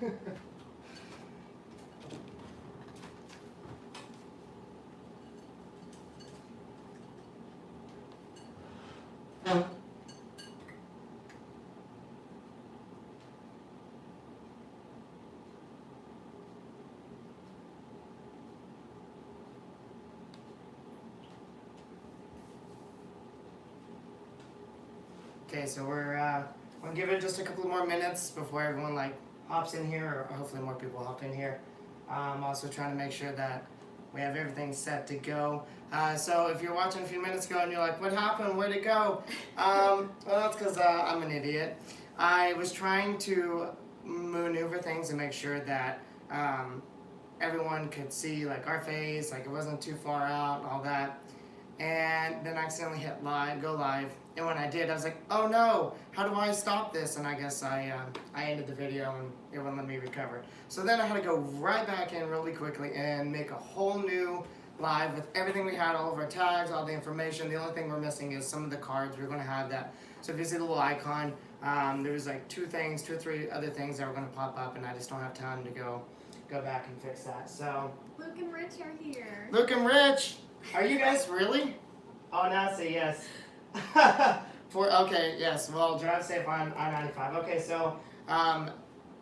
Okay, so we're gonna give it just a couple more minutes before everyone hops in here, or hopefully more people hop in here. I'm also trying to make sure that we have everything set to go. So if you're watching a few minutes ago and you're like, what happened? Where'd it go? Well, that's because I'm an idiot. I was trying to maneuver things and make sure that everyone could see our face, it wasn't too far out and all that. And then I accidentally hit go live. And when I did, I was like, oh no, how do I stop this? And I guess I ended the video and it wouldn't let me recover. So then I had to go right back in really quickly and make a whole new live with everything we had, all of our tags, all the information. The only thing we're missing is some of the cards. We're going to have that. So if you see the little icon, there was two or three other things that were going to pop up, and I just don't have time to go back and fix that. So Luke and Rich are here. Luke and Rich, are you guys really? Oh, now say yes. Okay, yes. Well, drive safe on I-95. Okay, so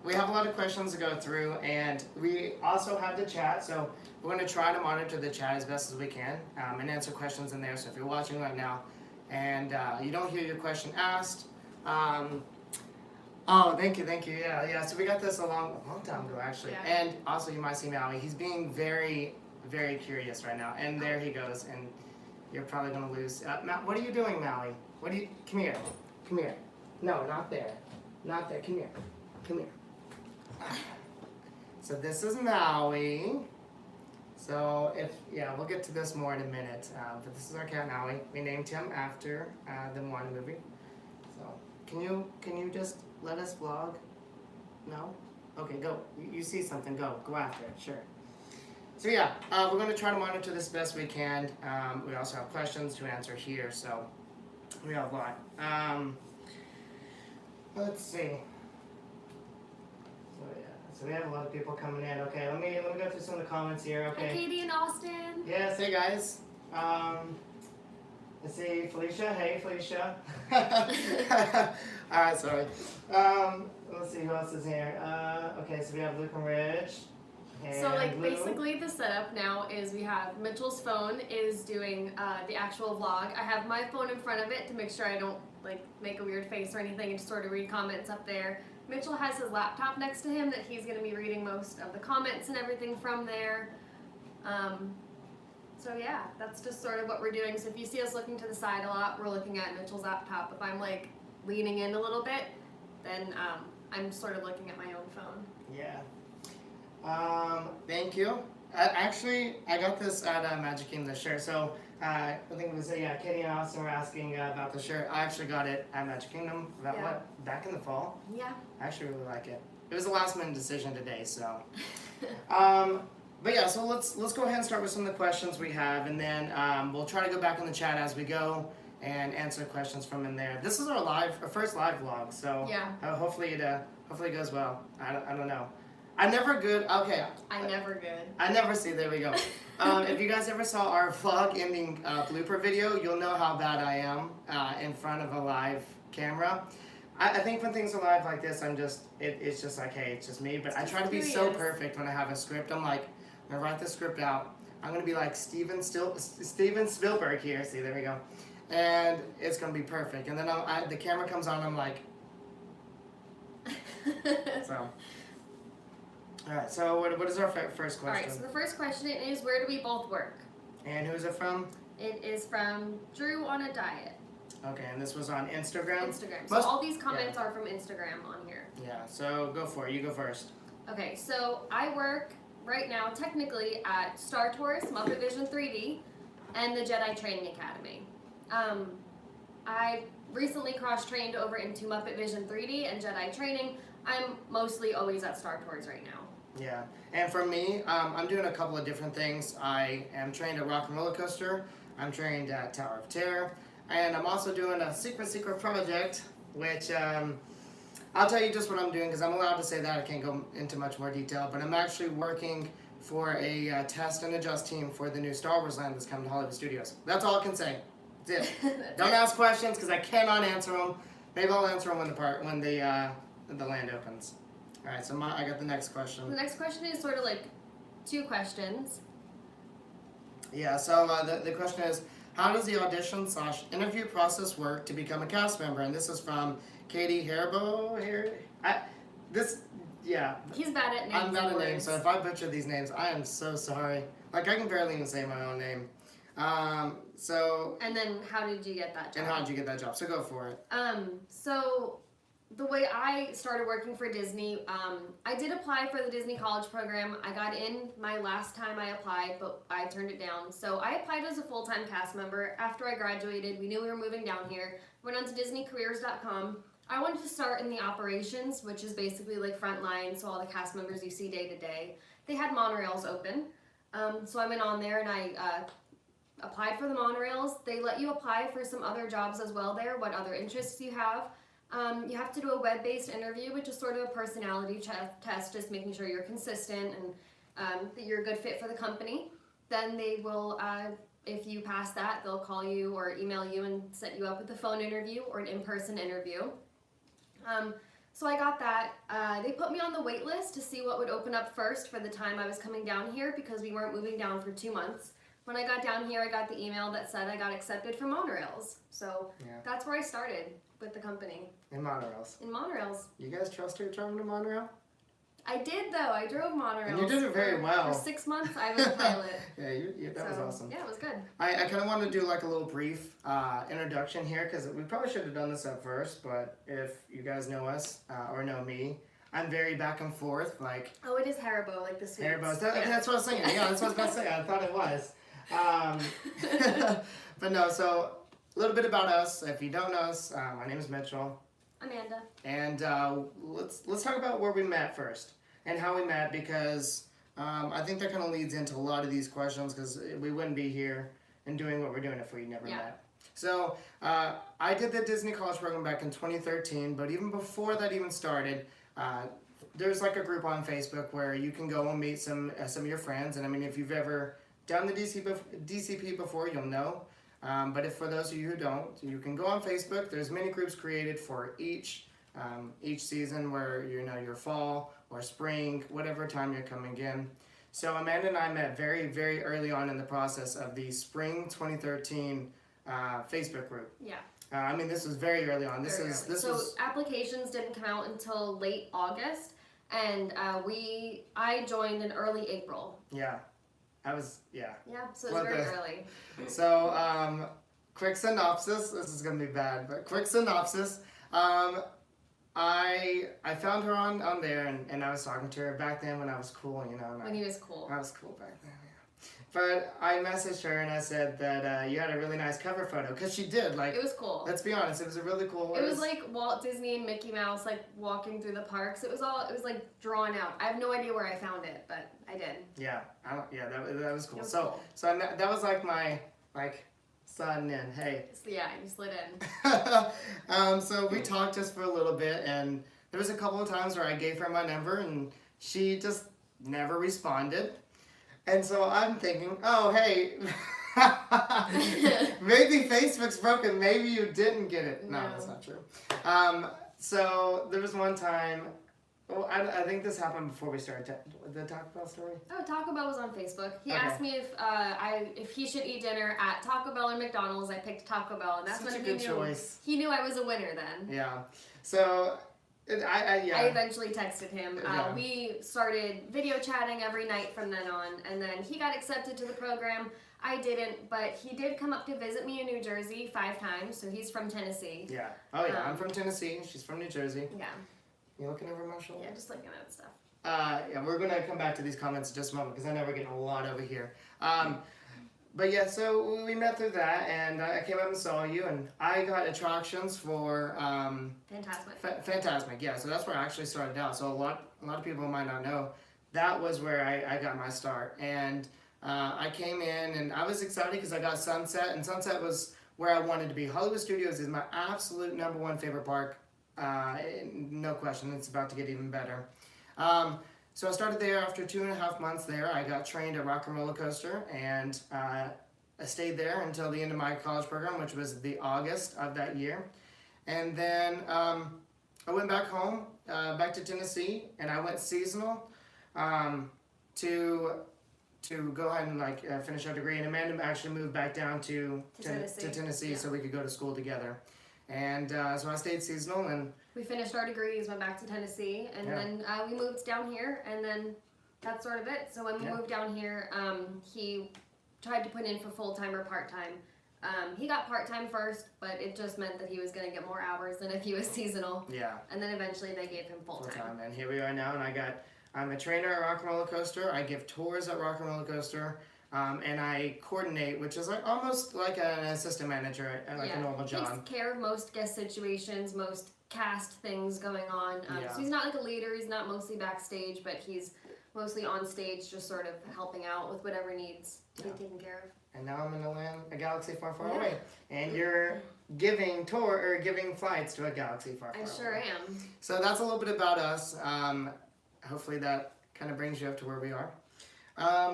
we have a lot of questions to go through, and we also have the chat. So we're going to try to monitor the chat as best as we can and answer questions in there. So if you're watching right now and you don't hear your question asked, oh, thank you. Yeah. So we got this a long time ago, actually. Yeah. And also, you might see Maui. He's being very, very curious right now, and there he goes. And you're probably gonna lose. What are you doing, Maui? Come here. Come here. No, not there. Not there. Come here. Come here. So this is Maui. So we'll get to this more in a minute. But this is our cat Maui. We named him after the Moana movie. So can you just let us vlog? No? Okay, go. You see something? Go after it. Sure. So we're going to try to monitor this best we can. We also have questions to answer here, so we have a lot. Let's see. So we have a lot of people coming in. Okay, let me go through some of the comments here. Okay. Hi, Katie and Austin. Yes, hey guys. Let's see, Felicia. Hey, Felicia. All right, sorry. Let's see who else is here. Okay, so we have Luke and Rich. So basically the setup now is we have Mitchell's phone is doing the actual vlog. I have my phone in front of it to make sure I don't make a weird face or anything and just sort of read comments up there. Mitchell has his laptop next to him that he's going to be reading most of the comments and everything from there. So that's just sort of what we're doing. So if you see us looking to the side a lot, we're looking at Mitchell's laptop. If I'm leaning in a little bit, then I'm sort of looking at my own phone. Yeah. Thank you. Actually, I got this at Magic Kingdom, the shirt. So I think it was Katie and Austin were asking about the shirt. I actually got it at Magic Kingdom back in the fall. Yeah. I actually really like it. It was a last minute decision today, so. But so let's go ahead and start with some of the questions we have, and then we'll try to go back in the chat as we go and answer questions from in there. This is our first live vlog, so hopefully it goes well. I don't know. I'm never good. Okay. I never good. I never see. There we go. If you guys ever saw our vlog ending blooper video, you'll know how bad I am in front of a live camera. I think when things are live like this, it's just like, hey, it's just me. But I try to be so perfect when I have a script. I'm like, I'm gonna write the script out. I'm gonna be like Steven Spielberg here. See, there we go. And it's gonna be perfect. And then the camera comes on. I'm like, so. All right, so what is our first question? All right, so the first question is, where do we both work? And who's it from? It is from Drew on a Diet. Okay, and this was on Instagram? Instagram. So all these comments are from Instagram on here. Yeah, so go for it. You go first. Okay, so I work right now technically at Star Tours, Muppet Vision 3D, and the Jedi Training Academy. I recently cross-trained over into Muppet Vision 3D and Jedi Training. I'm mostly always at Star Tours right now. Yeah, and for me, I'm doing a couple of different things. I am trained at Rock and Roller Coaster. I'm trained at Tower of Terror. And I'm also doing a secret project, which I'll tell you just what I'm doing because I'm allowed to say that. I can't go into much more detail, but I'm actually working for a test and adjust team for the new Star Wars land that's coming to Hollywood Studios. That's all I can say. That's it. Don't ask questions because I cannot answer them. Maybe I'll answer them when the land opens. All right, so I got the next question. The next question is sort of like 2 questions. Yeah, so the question is, how does the audition/interview process work to become a cast member? And this is from Katie Haribo. Yeah. He's bad at names. I'm bad at names, so if I butcher these names, I am so sorry. Like, I can barely even say my own name. And then how did you get that job? And how did you get that job? So go for it. So the way I started working for Disney, I did apply for the Disney College program. I got in my last time I applied, but I turned it down. So I applied as a full-time cast member. After I graduated, we knew we were moving down here. Went on to DisneyCareers.com. I wanted to start in the operations, which is basically like frontline, so all the cast members you see day to day. They had monorails open. So I went on there and I applied for the monorails. They let you apply for some other jobs as well there, what other interests you have. You have to do a web-based interview, which is sort of a personality test, just making sure you're consistent and that you're a good fit for the company. Then they will, if you pass that, they'll call you or email you and set you up with a phone interview or an in-person interview. So I got that. They put me on the wait list to see what would open up first for the time I was coming down here because we weren't moving down for 2 months. When I got down here, I got the email that said I got accepted for monorails. So that's where I started with the company. In monorails. In monorails. You guys trust her driving a monorail? I did though. I drove monorails. And you did it very well. For 6 months, I was a pilot. That was awesome. Yeah, it was good. I kind of want to do like a little brief introduction here because we probably should have done this at first, but if you guys know us or know me, I'm very back and forth. Like, oh, it is Haribo, like the sweets. Haribo. That's what I was thinking. Yeah, that's what I was about to say. I thought it was. But no, so a little bit about us. If you don't know us, my name is Mitchell. Amanda. And let's talk about where we met first and how we met because I think that kind of leads into a lot of these questions because we wouldn't be here and doing what we're doing if we never met. So I did the Disney College program back in 2013, but even before that even started, there's like a group on Facebook where you can go and meet some of your friends. And I mean, if you've ever done the DCP before, you'll know. But if for those of you who don't, you can go on Facebook. There's many groups created for each season where your fall or spring, whatever time you're coming in. So Amanda and I met very, very early on in the process of the spring 2013 Facebook group. Yeah. I mean, this was very early on. So applications didn't come out until late August, and I joined in early April. Yeah. Yeah, so it was very early. So, quick synopsis. This is going to be bad, but quick synopsis. I found her on there, and I was talking to her back then when I was cool, When he was cool. I was cool back then, yeah. But I messaged her and I said that you had a really nice cover photo, because she did. Like, it was cool. Let's be honest, it was a really cool. It was like Walt Disney and Mickey Mouse, like, walking through the parks. It was like, drawn out. I have no idea where I found it, but I did. Yeah, that was cool. It was so cool. So that was like my, son in, hey. So yeah, you slid in. So we talked just for a little bit, and there was a couple of times where I gave her my number, and she just never responded. And so I'm thinking, oh, hey, maybe Facebook's broken. Maybe you didn't get it. No, that's not true. So there was one time, I think this happened before we started the Taco Bell story. Oh, Taco Bell was on Facebook. He asked me if he should eat dinner at Taco Bell or McDonald's. I picked Taco Bell, and that's Such when a good choice. He knew I was a winner then. Yeah. So I eventually texted him. We started video chatting every night from then on, and then he got accepted to the program. I didn't, but he did come up to visit me in New Jersey 5 times, so he's from Tennessee. Yeah. Oh, yeah, I'm from Tennessee. She's from New Jersey. Yeah. You looking over my shoulder? Yeah, just looking at stuff. Yeah, we're going to come back to these comments in just a moment, because I know we're getting a lot over here. But yeah, so we met through that, and I came up and saw you, and I got attractions for Fantasmic. Yeah, so that's where I actually started out. So a lot of people might not know that was where I got my start, and I came in and I was excited because I got Sunset, and Sunset was where I wanted to be. Hollywood Studios is my absolute #1 favorite park no question, it's about to get even better. So I started there after 2.5 months there. I got trained at Rock and Roller Coaster, and I stayed there until the end of my college program, which was the August of that year. And then I went back home, back to Tennessee, and I went seasonal to go ahead and finish our degree. And Amanda actually moved back down to Tennessee Yeah. so we could go to school together. And so I stayed seasonal, and we finished our degrees, went back to Tennessee, and then we moved down here, and then that's sort of it. So when we moved down here, he tried to put in for full-time or part-time. He got part-time first, but it just meant that he was going to get more hours than if he was seasonal. Yeah. And then eventually they gave him full-time. And here we are now, and I'm a trainer at Rock and Roller Coaster. I give tours at Rock and Roller Coaster, and I coordinate, which is almost like an assistant manager at a normal job. Takes care of most guest situations, most cast things going on. So he's not like a leader. He's not mostly backstage, but he's mostly on stage, just sort of helping out with whatever needs to be taken care of. And now I'm in a galaxy far, far away, and you're giving flights to a galaxy far, far away. I sure am. So that's a little bit about us. Hopefully that kind of brings you up to where we are.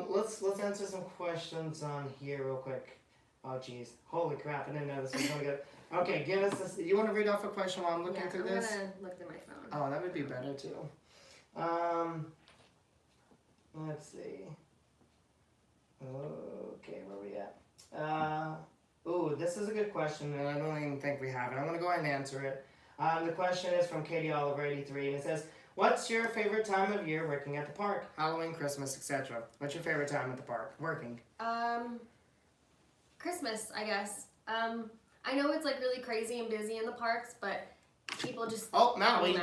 Let's answer some questions on here real quick. Oh geez, holy crap! I didn't know this was going to go. Okay, give us this. You want to read off a question while I'm looking through this? I'm gonna look through my phone. Oh, that would be better too. Let's see. Okay, where are we at? Ooh, this is a good question, and I don't even think we have it. I'm going to go ahead and answer it. The question is from Katie Oliver 83, and it says, what's your favorite time of year working at the park? Halloween, Christmas, etc. What's your favorite time at the park working? Christmas, I guess. I know it's really crazy and busy in the parks, but people just... Maui.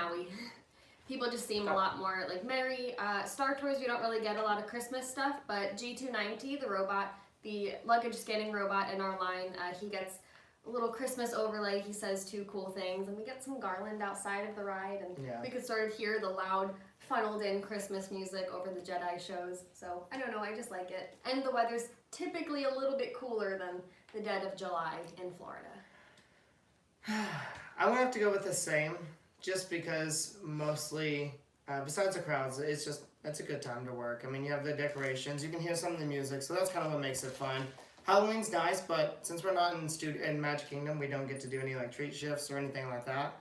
People just seem a lot more merry. Star Tours, we don't really get a lot of Christmas stuff, but G290, the robot, the luggage scanning robot in our line, he gets a little Christmas overlay. He says 2 cool things, and we get some garland outside of the ride, and we could sort of hear the loud, funneled in Christmas music over the Jedi shows. So, I don't know, I just like it. And the weather's typically a little bit cooler than the dead of July in Florida. I would have to go with the same. Just because mostly, besides the crowds, it's a good time to work. I mean, you have the decorations, you can hear some of the music, so that's kind of what makes it fun. Halloween's nice, but since we're not in Magic Kingdom, we don't get to do any treat shifts or anything like that.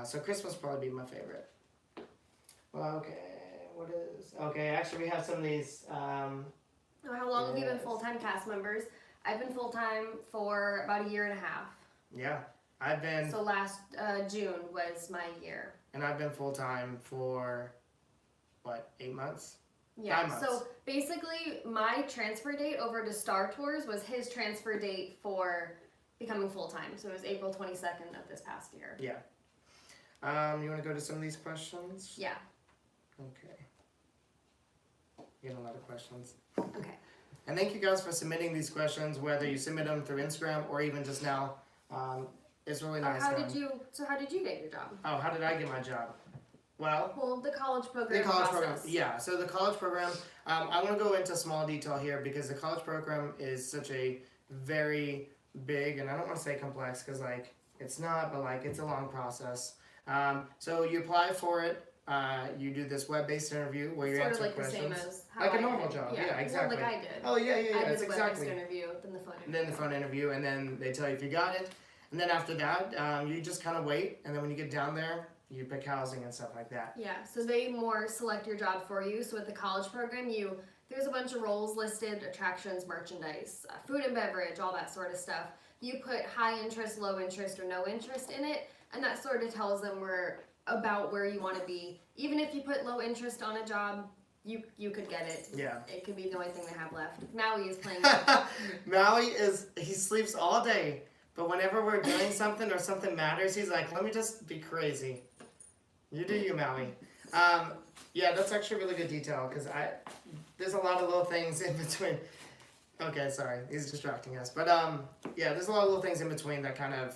So Christmas would probably be my favorite. Well, okay, actually we have some of these. How long have you been full-time cast members? I've been full-time for about 1.5 years. Yeah. So last June was my year. And I've been full-time for, 8 months? Yeah, 9 months. So basically my transfer date over to Star Tours was his transfer date for becoming full-time. So it was April 22nd of this past year. Yeah. You want to go to some of these questions? Yeah. Okay. Getting a lot of questions. Okay. And thank you guys for submitting these questions, whether you submit them through Instagram or even just now. It's really nice. How did you get your job? Oh, how did I get my job? Well, the college program. Yeah, so the college program, I want to go into small detail here because the college program is such a very big, and I don't want to say complex because it's not, but it's a long process. So you apply for it, you do this web-based interview where you answer questions. Sort of the same as how a normal job, yeah, exactly. Well, I did. Oh, yeah, I did it's the exactly. web-based interview, then the phone interview. Then the phone interview, and then they tell you if you got it. And then after that, you just kind of wait, and then when you get down there, you pick housing and stuff like that. Yeah, so they more select your job for you. So with the college program, there's a bunch of roles listed: attractions, merchandise, food and beverage, all that sort of stuff. You put high interest, low interest, or no interest in it, and that sort of tells them about where you want to be. Even if you put low interest on a job, you could get it. Yeah. It could be the only thing they have left. Maui is playing. He sleeps all day. But whenever we're doing something or something matters, he's like, let me just be crazy. You do you, Maui. Yeah, that's actually really good detail because there's a lot of little things in between. Okay, sorry, he's distracting us. But yeah, there's a lot of little things in between that kind of,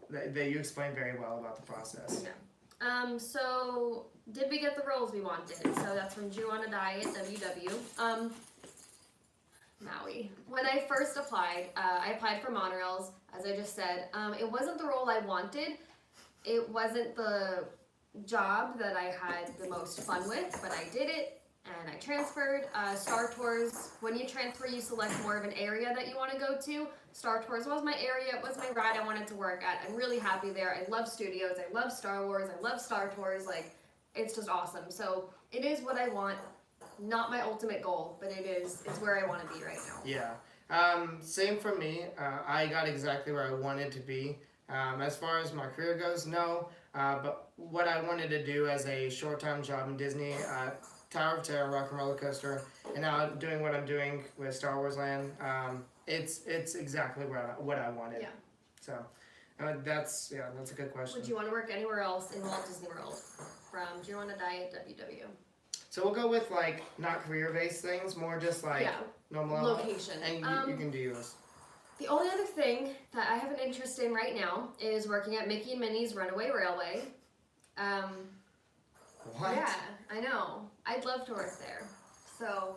that you explain very well about the process. Yeah. So did we get the roles we wanted? So that's from Jew on a Diet, WW. Maui. When I first applied, I applied for monorails, as I just said. It wasn't the role I wanted, it wasn't the job that I had the most fun with, but I did it and I transferred. Star Tours, when you transfer, you select more of an area that you want to go to. Star Tours was my area, it was my ride I wanted to work at. I'm really happy there. I love studios, I love Star Wars, I love Star Tours, like, it's just awesome. So it is what I want, not my ultimate goal, but it's where I want to be right now. Yeah. Same for me. I got exactly where I wanted to be. As far as my career goes, no. But what I wanted to do as a short-time job in Disney, Tower of Terror, Rock and Roller Coaster, and now doing what I'm doing with Star Wars Land, it's exactly what I wanted. Yeah. So that's a good question. Would you want to work anywhere else in Walt Disney World? From do you want to die at WW? So we'll go with like not career-based things, more just like normal location. And you can do yours. The only other thing that I have an interest in right now is working at Mickey and Minnie's Runaway Railway. What? Yeah, I know. I'd love to work there. So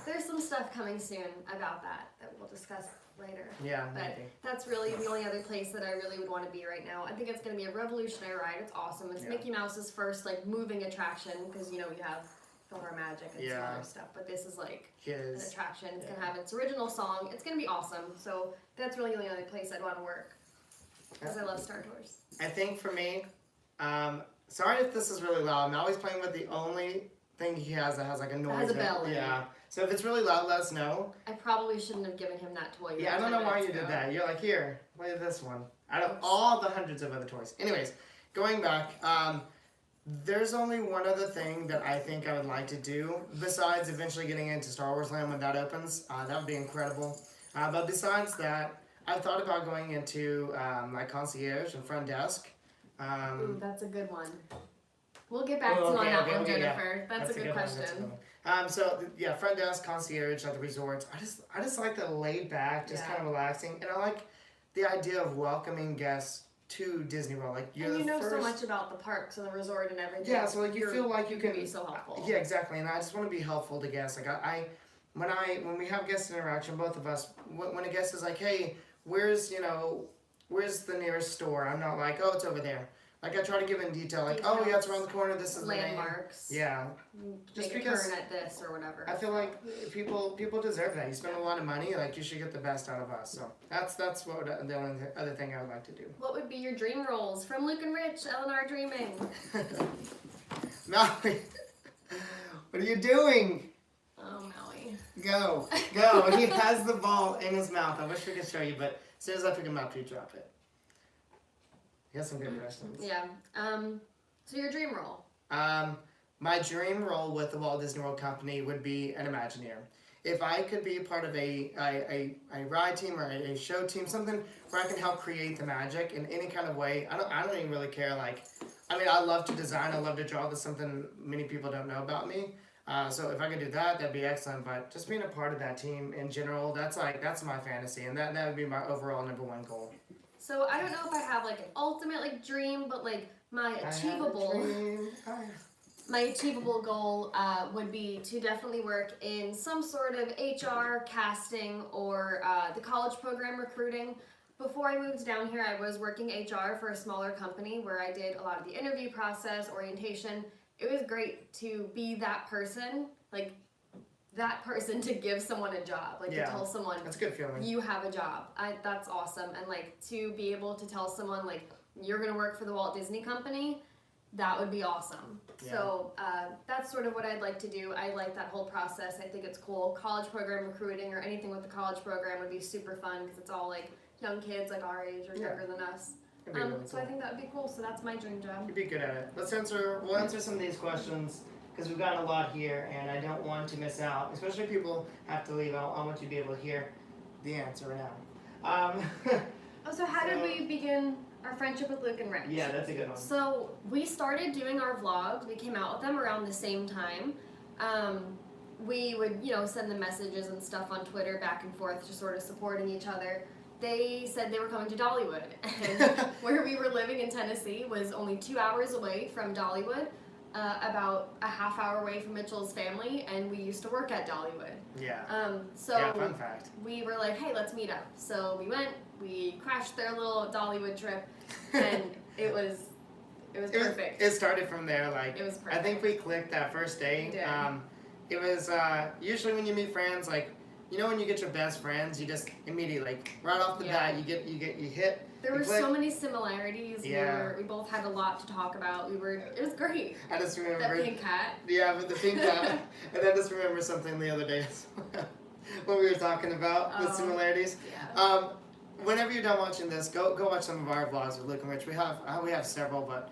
there's some stuff coming soon about that we'll discuss later. Yeah, but maybe. That's really the only other place that I really would want to be right now. I think it's going to be a revolutionary ride. It's awesome. It's Mickey Mouse's first like moving attraction because you have Filmar Magic and some other stuff, but this is like an attraction. It's gonna have its original song. It's gonna be awesome. So that's really the only other place I'd want to work because I love Star Tours. I think for me, sorry if this is really loud. I'm always playing with the only thing he has that has like a noise. It has a bell in it. Yeah. So if it's really loud, let us know. I probably shouldn't have given him that toy. Yeah, I don't know why you did that. You're like, here, play this one. Out of all the hundreds of other toys. Anyways, going back, there's only one other thing that I think I would like to do, besides eventually getting into Star Wars Land when that opens. That would be incredible. But besides that, I've thought about going into like concierge and front desk. That's a good one. We'll get back to on that one, Jennifer. Yeah. That's a good question. So yeah, front desk, concierge at the resorts. I just like the laid back, just kind of relaxing, and I like the idea of welcoming guests to Disney World. Like you're and so much about the parks and the resort and everything. Yeah, so like you feel like you can be so helpful. Yeah, exactly. And I just want to be helpful to guests. Like when we have guest interaction, both of us, when a guest is like, hey, where's the nearest store? I'm not like, oh, it's over there. Like I try to give in detail, like, oh yeah, it's around the corner. This is landmarks. The name. Yeah, just because turn at this or whatever. I feel like people deserve that. You spend a lot of money, like you should get the best out of us. So that's what the only other thing I would like to do. What would be your dream roles from Luke and Rich? Eleanor dreaming. Maui, what are you doing? Oh, Maui. Go. He has the ball in his mouth. I wish we could show you, but as soon as I pick him up, you drop it. You got some good questions. Yeah. So your dream role? My dream role with the Walt Disney World Company would be an Imagineer. If I could be a part of a ride team or a show team, something where I can help create the magic in any kind of way. I don't even really care. Like, I mean, I love to design. I love to draw. That's something many people don't know about me. So if I could do that, that'd be excellent. But just being a part of that team in general, that's my fantasy, and that would be my overall #1 goal. So I don't know if I have like an ultimate dream, but like my achievable goal would be to definitely work in some sort of HR, casting, or the college program recruiting. Before I moved down here, I was working HR for a smaller company where I did a lot of the interview process, orientation. It was great to be that person to give someone a job, to tell someone that's a good feeling. You have a job. That's awesome. And to be able to tell someone you're gonna work for the Walt Disney Company, that would be awesome. Yeah. So that's sort of what I'd like to do. I like that whole process. I think it's cool. College program recruiting or anything with the college program would be super fun because it's all young kids our age or younger than us. Really cool. So I think that would be cool. So that's my dream job. You'd be good at it. We'll answer some of these questions because we've got a lot here, and I don't want to miss out. Especially if people have to leave. I want you to be able to hear the answer now. So how did we begin our friendship with Luke and Rich? Yeah, that's a good one. So we started doing our vlogs. We came out with them around the same time. We would, send them messages and stuff on Twitter back and forth, just sort of supporting each other. They said they were coming to Dollywood, and where we were living in Tennessee was only 2 hours away from Dollywood, about a half hour away from Mitchell's family, and we used to work at Dollywood. Yeah. So fun fact. We were like, hey, let's meet up. So we went, we crashed their little Dollywood trip, and It was perfect. It started from there. Like, It was perfect. I think we clicked that first day. We did. It was usually when you meet friends, like, you know, when you get your best friends, you just immediately, like, right off the bat, you hit. There were so many similarities. Yeah. We both had a lot to talk about. It was great. I just remember That pink cat. Yeah, with the pink cat. And I just remember something the other day as well, when we were talking about the similarities. Yeah. Whenever you're done watching this, go watch some of our vlogs with Luke and Rich. We have several, but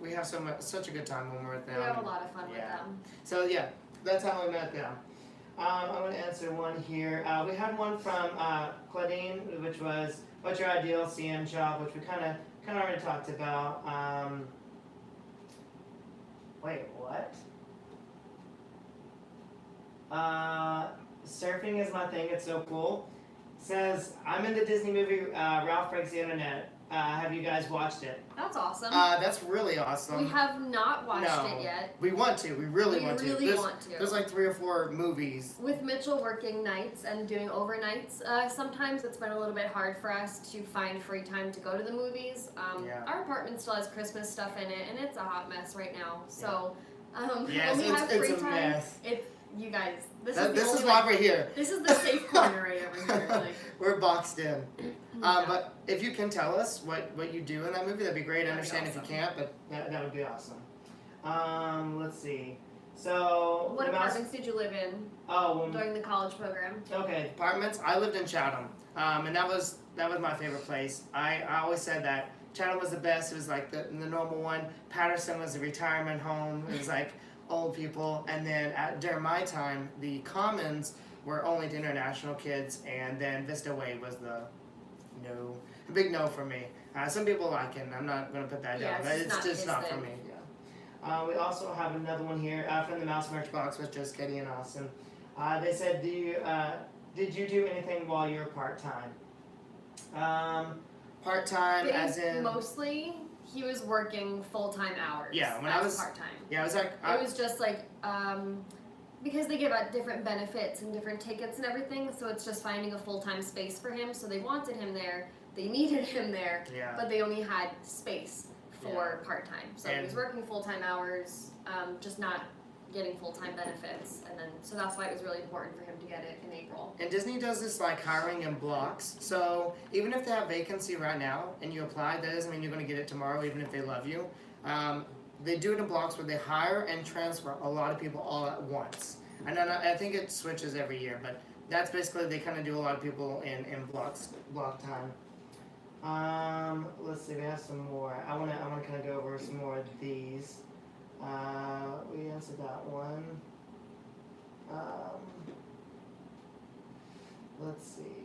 we have such a good time when we're with them. We have a lot of fun with them. So yeah, that's how we met them. I'm going to answer one here. We had one from Claudine, which was, what's your ideal CM job, which we kind of already talked about. Wait, what? Surfing is my thing. It's so cool. Says, I'm in the Disney movie Ralph Breaks the Internet. Have you guys watched it? That's awesome. That's really awesome. We have not watched it yet. We want to. We really want to. There's like 3 or 4 movies. With Mitchell working nights and doing overnights, sometimes it's been a little bit hard for us to find free time to go to the movies. Our apartment still has Christmas stuff in it, and it's a hot mess right now. So when we have free time, mess. You guys, this is why we're here. This is the safe corner right over here. Like. We're boxed in. But if you can tell us what you do in that movie, that'd be great. I understand if you can't, but that would be awesome. Let's see. So what apartments did you live in? During the college program. Okay, apartments. I lived in Chatham, and that was my favorite place. I always said that Chatham was the best. It was like the normal one. Patterson was a retirement home. It was like old people, and then during my time, the Commons were only to international kids, and then Vista Way was the big no for me. Some people like it, and I'm not going to put that down, but it's just not for me. Yeah. We also have another one here from the Mouse Merch Box with just Katie and Austin. They said, did you do anything while you were part-time? Part-time as in... Mostly, he was working full-time hours. Yeah, when I was part-time. Yeah, I was like... It was just like... because they give out different benefits and different tickets and everything, so it's just finding a full-time space for him. So they wanted him there, they needed him there, but they only had space for part-time. So he was working full-time hours, just not getting full-time benefits, and then so that's why it was really important for him to get it in April. And Disney does this like hiring in blocks. So even if they have vacancy right now and you apply, that doesn't mean you're going to get it tomorrow, even if they love you. They do it in blocks where they hire and transfer a lot of people all at once. And then I think it switches every year, but that's basically, they kind of do a lot of people in block time. Let's see, we have some more. I wanna kind of go over some more of these. We answered that one. Let's see.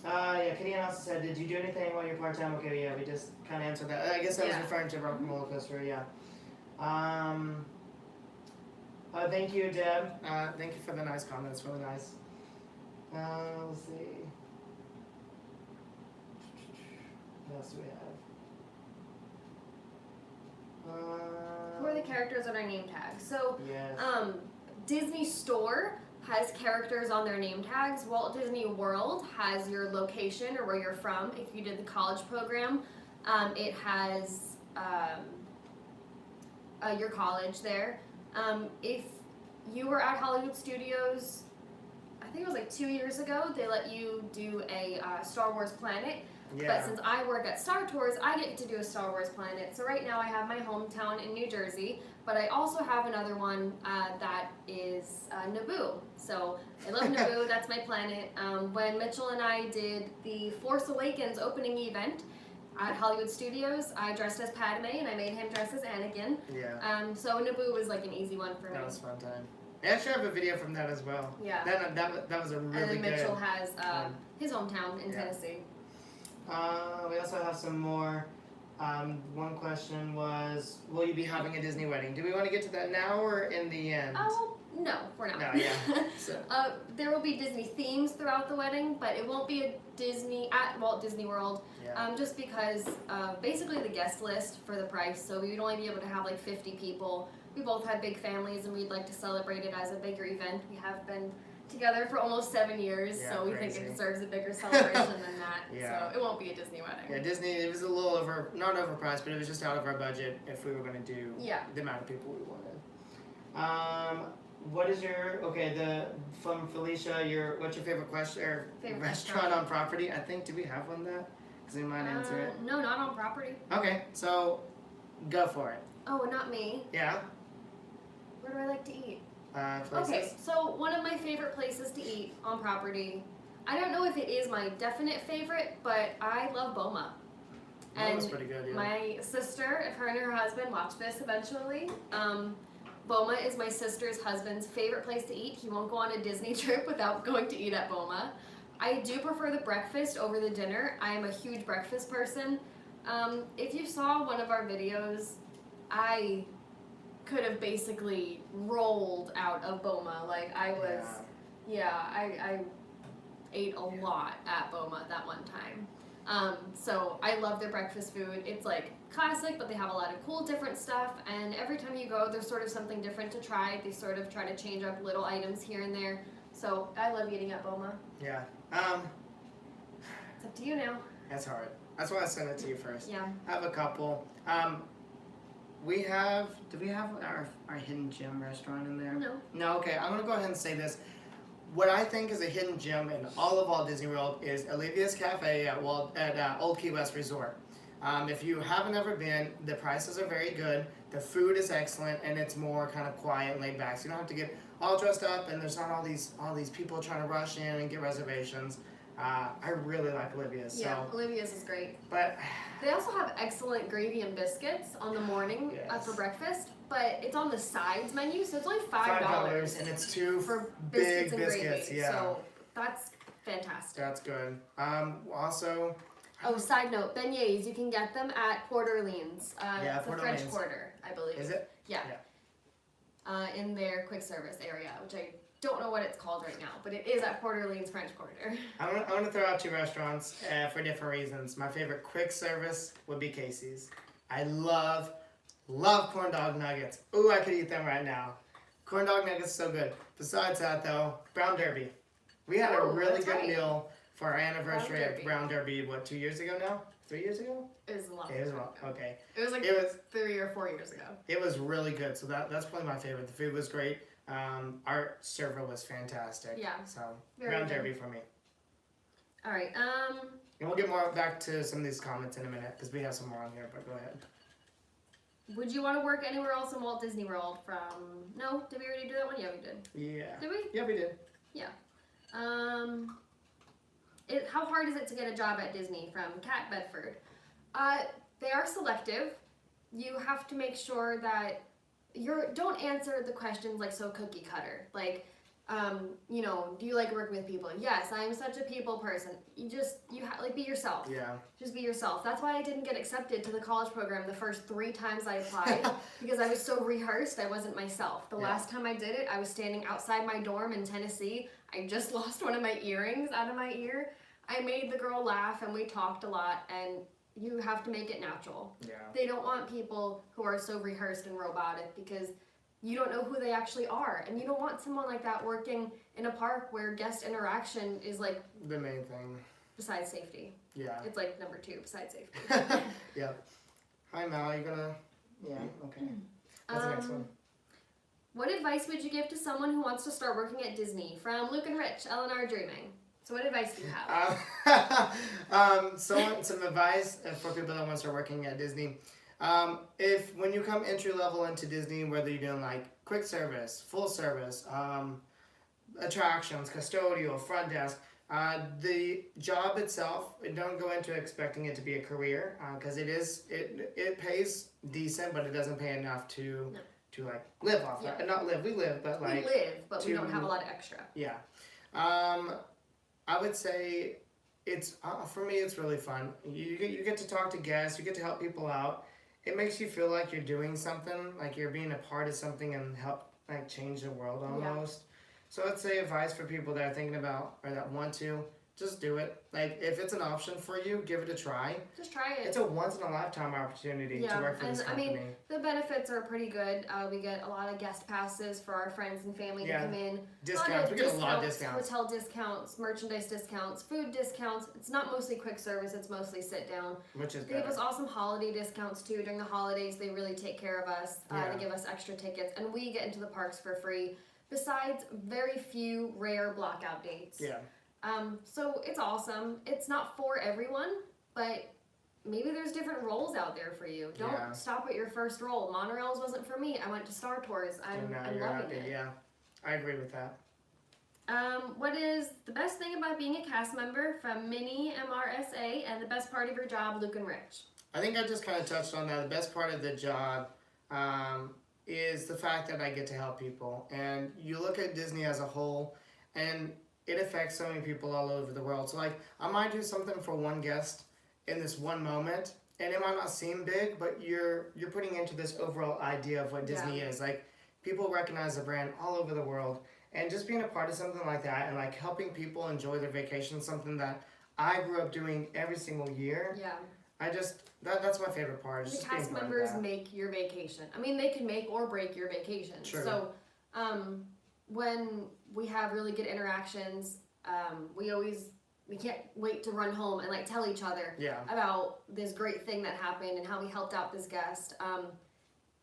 Yeah, Kitty also said, did you do anything while you're part-time? Okay, yeah, we just kind of answered that. I guess I was referring to Rock and Roller Coaster, yeah. Thank you, Deb. Thank you for the nice comments, really nice. Let's see. What else do we have? Who are the characters on our name tags? So, yes. Disney Store has characters on their name tags. Walt Disney World has your location or where you're from. If you did the college program, it has your college there. If you were at Hollywood Studios, I think it was like 2 years ago, they let you do a Star Wars planet. Yeah. But since I work at Star Tours, I get to do a Star Wars planet. So right now I have my hometown in New Jersey, but I also have another one that is Naboo. So I love Naboo, that's my planet. When Mitchell and I did the Force Awakens opening event at Hollywood Studios, I dressed as Padme and I made him dress as Anakin. Yeah. So Naboo was like an easy one for me. That was a fun time. I actually have a video from that as well. Yeah. That was a really good. And then Mitchell has his hometown in Tennessee. We also have some more. One question was, will you be having a Disney wedding? Do we want to get to that now or in the end? Oh, no, we're not. No, yeah. So. There will be Disney themes throughout the wedding, but it won't be a Disney at Walt Disney World. Yeah. Just because basically the guest list for the price, so we would only be able to have like 50 people. We both have big families and we'd like to celebrate it as a bigger event. We have been together for almost 7 years, Yeah, so we crazy. think it deserves a bigger celebration than that. Yeah. So it won't be a Disney wedding. Yeah, Disney, it was a little not overpriced, but it was just out of our budget if we were going to do the amount of people we wanted. What is from Felicia, what's your favorite restaurant on property? I think, do we have one that? Because we might answer it. No, not on property. Okay, so go for it. Oh, not me. Yeah? Where do I like to eat? Places? Okay, so one of my favorite places to eat on property, I don't know if it is my definite favorite, but I love Boma. Boma's pretty good, yeah. My sister, if her and her husband watch this eventually, Boma is my sister's husband's favorite place to eat. He won't go on a Disney trip without going to eat at Boma. I do prefer the breakfast over the dinner. I am a huge breakfast person. If you saw one of our videos, I could have basically rolled out of Boma. Like I was, I ate a lot at Boma that one time. So I love their breakfast food. It's like classic, but they have a lot of cool different stuff, and every time you go there's sort of something different to try. They sort of try to change up little items here and there. So I love eating at Boma. Yeah. It's up to you now. That's hard. That's why I sent it to you first. Yeah. I have a couple. Do we have our hidden gem restaurant in there? No. No, okay. I'm gonna go ahead and say this. What I think is a hidden gem in all of Walt Disney World is Olivia's Cafe at Old Key West Resort. If you haven't ever been, the prices are very good. The food is excellent, and it's more kind of quiet and laid back. So you don't have to get all dressed up, and there's not all these people trying to rush in and get reservations. I really like Olivia's. Yeah, Olivia's is great. But they also have excellent gravy and biscuits on the morning for breakfast. But it's on the sides menu, so it's only $5. And it's two for big biscuits and biscuits. gravy. Yeah. So that's fantastic. That's good. Also. Oh, side note, beignets, you can get them at Port Orleans. It's Port the French Orleans. Quarter, I believe. Is it? Yeah. In their quick service area, which I don't know what it's called right now, but it is at Port Orleans French Quarter. I want to throw out two restaurants for different reasons. My favorite quick service would be Casey's. I love corn dog nuggets. Ooh, I could eat them right now. Corn dog nuggets are so good. Besides that, though, Brown Derby. We had a really good meal for our anniversary at Brown Derby, 2 years ago now? 3 years ago? It was a long time ago. Okay. It was 3 or 4 years ago. It was really good, so that's probably my favorite. The food was great. Our server was fantastic. Yeah. So, Brown Derby for me. All right. And we'll get more back to some of these comments in a minute, because we have some more on here, but go ahead. Would you want to work anywhere else in Walt Disney World No? Did we already do that one? Yeah, we did. Yeah. Did we? Yeah, we did. Yeah. How hard is it to get a job at Disney from Kat Bedford? They are selective. You have to make sure that don't answer the questions like so cookie cutter. Like, do you like working with people? Yes, I am such a people person. Be yourself. Yeah. Just be yourself. That's why I didn't get accepted to the college program the first 3 times I applied because I was so rehearsed. I wasn't myself. The last time I did it, I was standing outside my dorm in Tennessee. I just lost one of my earrings out of my ear. I made the girl laugh and we talked a lot, and you have to make it natural. Yeah. They don't want people who are so rehearsed and robotic because you don't know who they actually are, and you don't want someone like that working in a park where guest interaction is like the main thing besides safety. Yeah. It's like number 2 besides safety. Yeah. Hi Mal, you gonna? Yeah. Okay. What's the next one? What advice would you give to someone who wants to start working at Disney? From Luke and Rich, Eleanor Dreaming. So what advice do you have? Some advice for people that want to start working at Disney. When you come entry level into Disney, whether you're doing like quick service, full service, attractions, custodial, front desk, the job itself, don't go into expecting it to be a career because it pays decent, but it doesn't pay enough to like live off. Yeah. Not live, we live, but like we live, but we don't have a lot of extra. Yeah. I would say it's for me it's really fun. You get to talk to guests, you get to help people out. It makes you feel like you're doing something, like you're being a part of something and help like change the world almost. Yeah. So I'd say advice for people that are thinking about or that want to just do it. Like, if it's an option for you, give it a try. Just try it. It's a once-in-a-lifetime opportunity to work for this company. I mean, the benefits are pretty good. We get a lot of guest passes for our friends and family to come in. Discounts. We get a lot of discounts. Hotel discounts, merchandise discounts, food discounts. It's not mostly quick service. It's mostly sit down. Which is They give us awesome holiday discounts too. During the holidays, they really take care of us. They give us extra tickets, and we get into the parks for free. Besides very few rare blackout dates. Yeah. So it's awesome. It's not for everyone, but maybe there's different roles out there for you. Don't stop at your first role. Monorails wasn't for me. I went to Star Tours. I'm loving it. Yeah, I agree with that. What is the best thing about being a cast member from Mini MRSA and the best part of your job, Luke and Rich? I think I just kind of touched on that. The best part of the job is the fact that I get to help people. And you look at Disney as a whole, and it affects so many people all over the world. So, like, I might do something for one guest in this one moment, and it might not seem big, but you're putting into this overall idea of what Disney is. Like, people recognize the brand all over the world, and just being a part of something like that and, like, helping people enjoy their vacation, something that I grew up doing every single year. Yeah. That's my favorite part. The cast members make your vacation. I mean, they can make or break your vacation. True. So, when we have really good interactions, we can't wait to run home and like tell each other about this great thing that happened and how we helped out this guest.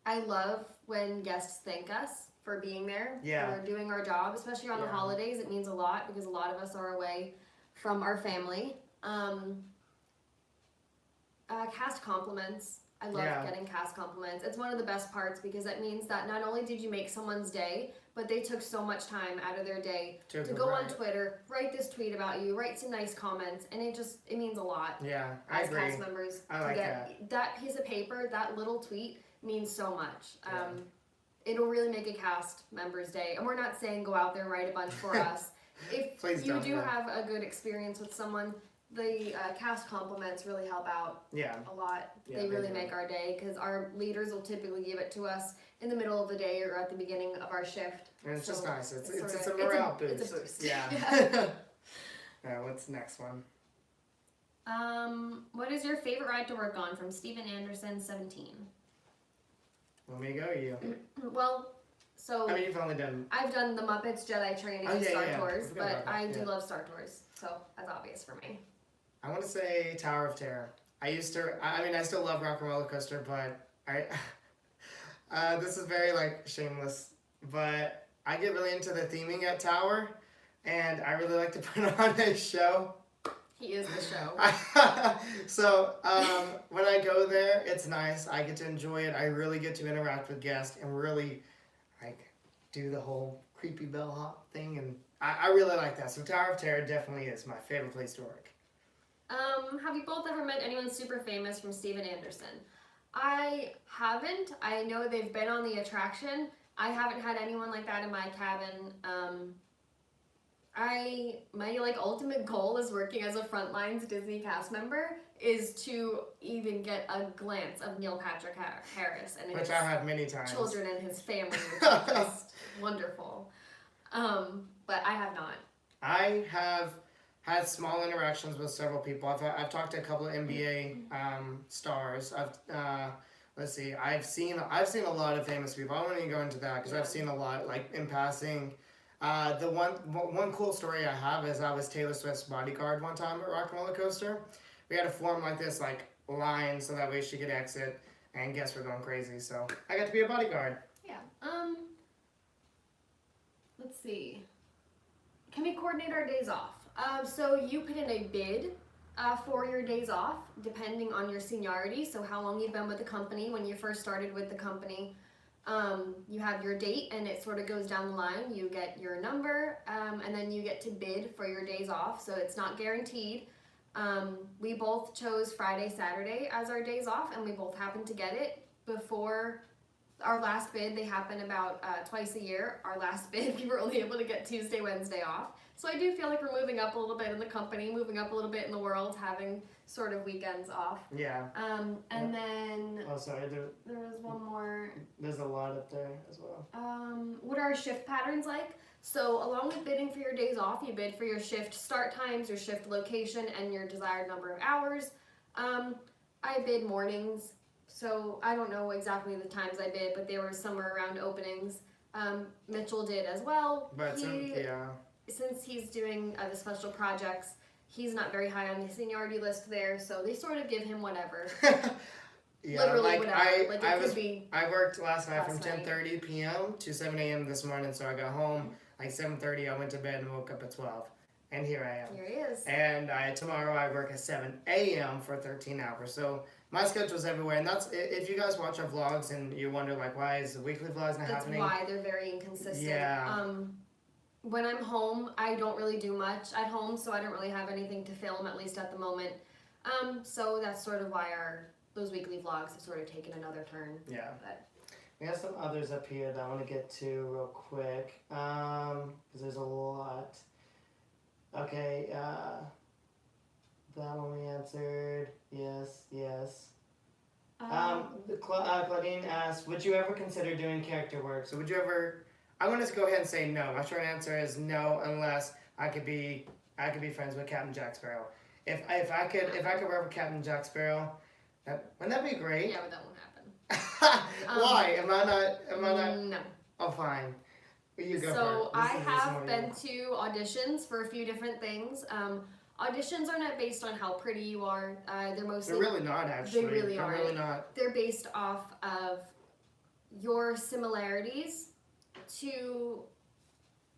I love when guests thank us for being there, for doing our job, especially on the holidays. It means a lot because a lot of us are away from our family. Cast compliments. I love getting cast compliments. It's one of the best parts because that means that not only did you make someone's day, but they took so much time out of their day to go on Twitter, write this tweet about you, write some nice comments, and it means a lot. Yeah, I agree. As cast members, I get that piece of paper, that little tweet means so much. It'll really make a cast member's day. And we're not saying go out there and write a bunch for us. If you do have a good experience with someone, the cast compliments really help out a lot. They really make our day because our leaders will typically give it to us in the middle of the day or at the beginning of our shift. And it's just nice. It's a morale boost. It's a boost. Yeah. What's the next one? What is your favorite ride to work on? From Steven Anderson, 17. Let me go, you. Well, so I mean, you've only done. I've done the Muppets Jedi Training and Star Tours, but I do Yeah. love Star Tours, so that's obvious for me. I want to say Tower of Terror. I still love Rock and Roller Coaster, but this is very, like, shameless, but I get really into the theming at Tower, and I really like to put on a show. He is the show. So, when I go there, it's nice. I get to enjoy it. I really get to interact with guests and really, like, do the whole creepy bellhop thing, and I really like that. So Tower of Terror definitely is my favorite place to work. Have you both ever met anyone super famous from Steven Anderson? I haven't. I know they've been on the attraction. I haven't had anyone like that in my cabin. My ultimate goal is working as a Frontlines Disney cast member is to even get a glance of Neil Patrick Harris and which I had many times. Children and his family, which is just wonderful. But I have not. I have had small interactions with several people. I've talked to a couple of NBA stars. Let's see. I've seen a lot of famous people. I won't even go into that because I've seen a lot, like, in passing. The one cool story I have is I was Taylor Swift's bodyguard one time at Rock and Roller Coaster. We had to form like this line so that way she could exit, and guests were going crazy. So I got to be a bodyguard. Yeah. Let's see. Can we coordinate our days off? So you put in a bid for your days off, depending on your seniority. So how long you've been with the company. When you first started with the company, you have your date, and it sort of goes down the line. You get your number, and then you get to bid for your days off. So it's not guaranteed. We both chose Friday, Saturday as our days off, and we both happened to get it before Our last bid, they happen about twice a year. Our last bid, we were only able to get Tuesday, Wednesday off. So I do feel like we're moving up a little bit in the company, moving up a little bit in the world, having sort of weekends off. Yeah. And then Oh, sorry. there was one more. There's a lot up there as well. What are our shift patterns like? So along with bidding for your days off, you bid for your shift start times, your shift location, and your desired number of hours. I bid mornings. So I don't know exactly the times I bid, but they were somewhere around openings. Mitchell did as well. But Since he's doing the special projects, he's not very high on the seniority list there, so they sort of give him whatever. Yeah, Literally like whatever. I worked last night from 10:30 p.m. to 7 a.m. this morning, so I got home like 7:30. I went to bed and woke up at 12, and here I am. Here he is. And tomorrow I work at 7 a.m. for 13 hours. So my schedule's everywhere, and that's if you guys watch our vlogs and you wonder like why is the weekly vlogs not happening? That's why they're very inconsistent. Yeah. When I'm home, I don't really do much at home, so I don't really have anything to film, at least at the moment. So that's sort of why those weekly vlogs have sort of taken another turn. Yeah. But we have some others up here that I want to get to real quick, because there's a lot. Okay, that one we answered. Yes. Claudine asked, would you ever consider doing character work? So would you ever? I'm going to go ahead and say no. My short answer is no, unless I could be friends with Captain Jack Sparrow. If I could work with Captain Jack Sparrow, wouldn't that be great? yeah, but that won't happen. Why? Am I not? No. Oh, fine. You go So first. I have been to auditions for a few different things. Auditions are not based on how pretty you are. They're mostly. They're really not, actually. They really They're aren't. really not. They're based off of your similarities to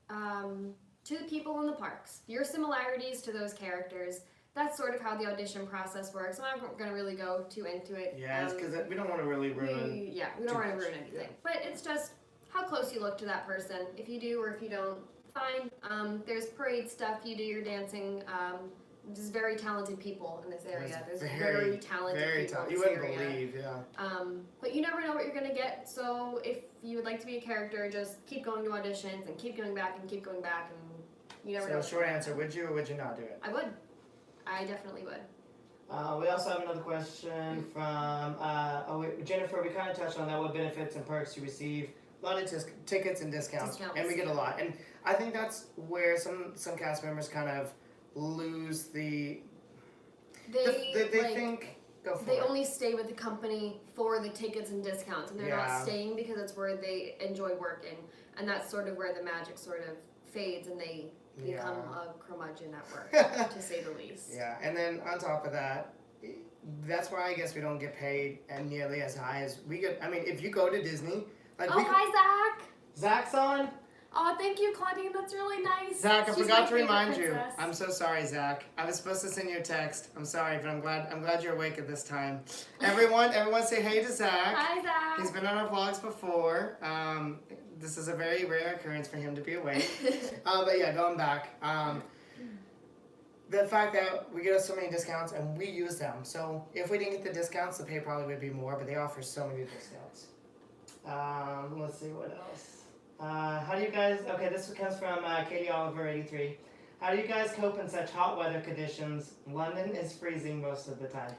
the people in the parks. Your similarities to those characters. That's sort of how the audition process works. I'm not going to really go too into it. Yeah, it's because we don't want to really ruin. We don't want to ruin anything. Yeah. But it's just how close you look to that person. If you do or if you don't, fine. There's parade stuff. You do your dancing. There's very talented people in this area. There's very talented people in this area. You wouldn't believe, yeah. But you never know what you're going to get. So if you would like to be a character, just keep going to auditions and keep going back and keep going back. And you never know. So short answer, would you or would you not do it? I would. I definitely would. We also have another question from Jennifer. We kind of touched on that. What benefits and perks you receive? A lot of tickets and discounts, and we get a lot. And I think that's where some cast members kind of lose the. They think. Go for they it. only stay with the company for the tickets and discounts, and they're not staying because it's where they enjoy working, and that's sort of where the magic sort of fades, and they become a curmudgeon at work, to say the least. Yeah, and then on top of that, that's why I guess we don't get paid and nearly as high as we get. I mean, if you go to Disney, like hi Zach. Zach's on. Oh, thank you, Claudine. That's really nice. Zach, I She's forgot my to remind favorite you. princess. I'm so sorry, Zach. I was supposed to send you a text. I'm sorry, but I'm glad you're awake at this time. Everyone say hey to Zach. Hi, Zach. He's been on our vlogs before. This is a very rare occurrence for him to be awake. But yeah, going back. The fact that we get so many discounts and we use them. So if we didn't get the discounts, the pay probably would be more, but they offer so many discounts. Let's see what else. How do you guys, okay, this comes from Katie Oliver 83. How do you guys cope in such hot weather conditions? London is freezing most of the time.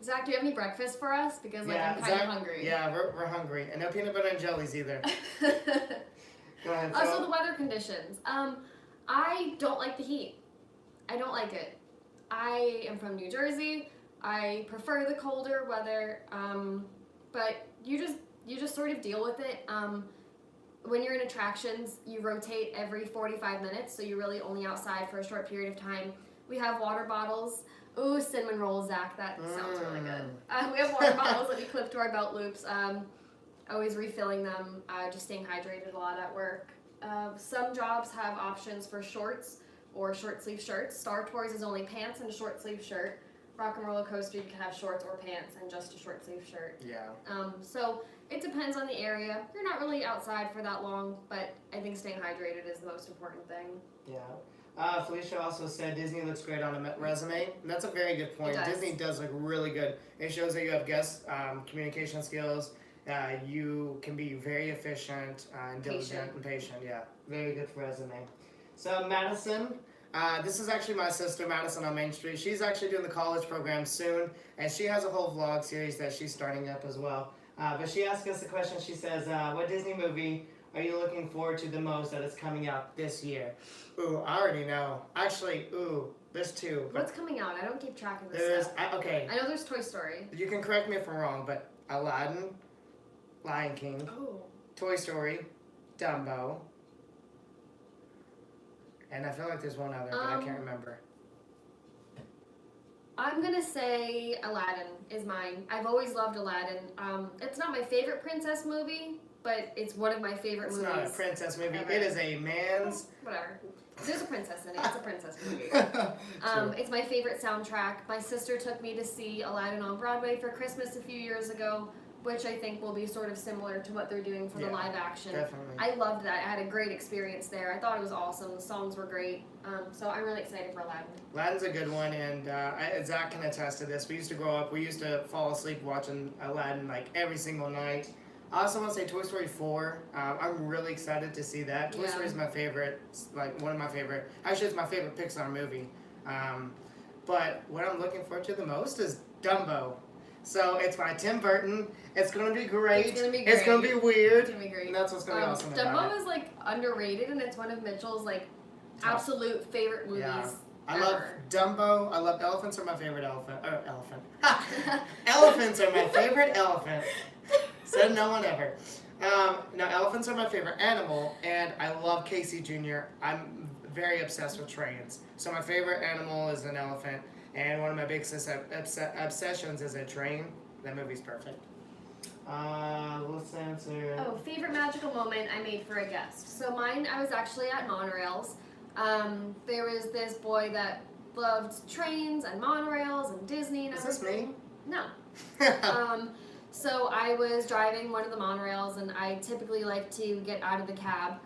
Zach, do you have any breakfast for us? Because I'm kind of hungry. Yeah, we're hungry. And no peanut butter and jellies either. Go ahead. So the weather conditions. I don't like the heat. I don't like it. I am from New Jersey. I prefer the colder weather. But you just sort of deal with it. When you're in attractions, you rotate every 45 minutes, so you're really only outside for a short period of time. We have water bottles. Ooh, cinnamon rolls, Zach. That sounds really good. We have water bottles that we clip to our belt loops. Always refilling them, just staying hydrated a lot at work. Some jobs have options for shorts or short sleeve shirts. Star Tours is only pants and a short sleeve shirt. Rock and Roller Coaster, you can have shorts or pants and just a short sleeve shirt. Yeah. So it depends on the area. You're not really outside for that long, but I think staying hydrated is the most important thing. Yeah. Felicia also said Disney looks great on a resume. And that's a very good point. It does. Disney does look really good. It shows that you have guest communication skills. You can be very efficient and diligent and patient. Yeah, very good for resume. So Madison, this is actually my sister, Madison on Main Street. She's actually doing the college program soon, and she has a whole vlog series that she's starting up as well. But she asked us a question. She says, what Disney movie are you looking forward to the most that is coming out this year? Ooh, I already know. Actually, there's two. What's coming out? I don't keep track of this stuff. Okay. I know there's Toy Story. You can correct me if I'm wrong, but Aladdin, Lion King, Toy Story, Dumbo, and I feel like there's one other, but I can't remember. I'm gonna say Aladdin is mine. I've always loved Aladdin. It's not my favorite princess movie, but it's one of my favorite movies. It's not a princess movie. Ever. It is a man's. Whatever. There's a princess in it. It's a princess movie. It's my favorite soundtrack. My sister took me to see Aladdin on Broadway for Christmas a few years ago, which I think will be sort of similar to what they're doing for the live action. Definitely. I loved that. I had a great experience there. I thought it was awesome. The songs were great. So I'm really excited for Aladdin. Aladdin's a good one, and Zach can attest to this. We used to grow up, we used to fall asleep watching Aladdin like every single night. I also want to say Toy Story 4. I'm really excited to see that. Toy Story is my favorite, like one of my favorite. Actually, it's my favorite Pixar movie. But what I'm looking forward to the most is Dumbo. So it's by Tim Burton. It's gonna be great. It's gonna be weird. It's gonna be great. And that's what's gonna be awesome about Dumbo is like underrated, and it's one of Mitchell's like absolute favorite movies. Yeah. I ever. love Dumbo. I love elephants are my favorite elephant. Elephants are my favorite elephant. Said no one ever. No, elephants are my favorite animal, and I love Casey Jr. I'm very obsessed with trains. So my favorite animal is an elephant, and one of my big obsessions is a train. That movie's perfect. Let's answer. Oh, favorite magical moment I made for a guest. So mine, I was actually at monorails. There was this boy that loved trains and monorails and Disney and everything. Is this me? No. So I was driving one of the monorails, and I typically like to get out of the cab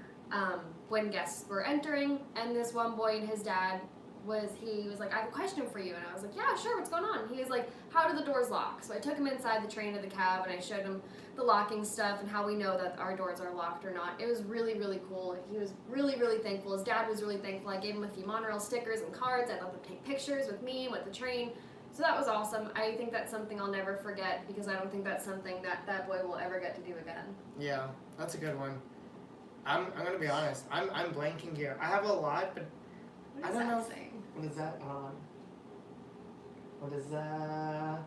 when guests were entering. And this one boy and his dad was like, I have a question for you. And I was like, yeah, sure, what's going on? And he was like, how do the doors lock? So I took him inside the train of the cab, and I showed him the locking stuff and how we know that our doors are locked or not. It was really, really cool. He was really, really thankful. His dad was really thankful. I gave him a few monorail stickers and cards. I let them take pictures with me and with the train. So that was awesome. I think that's something I'll never forget, because I don't think that's something that boy will ever get to do again. Yeah, that's a good one. I'm gonna be honest. I'm blanking here. I have a lot, but I don't know. Saying? What is that? What is that?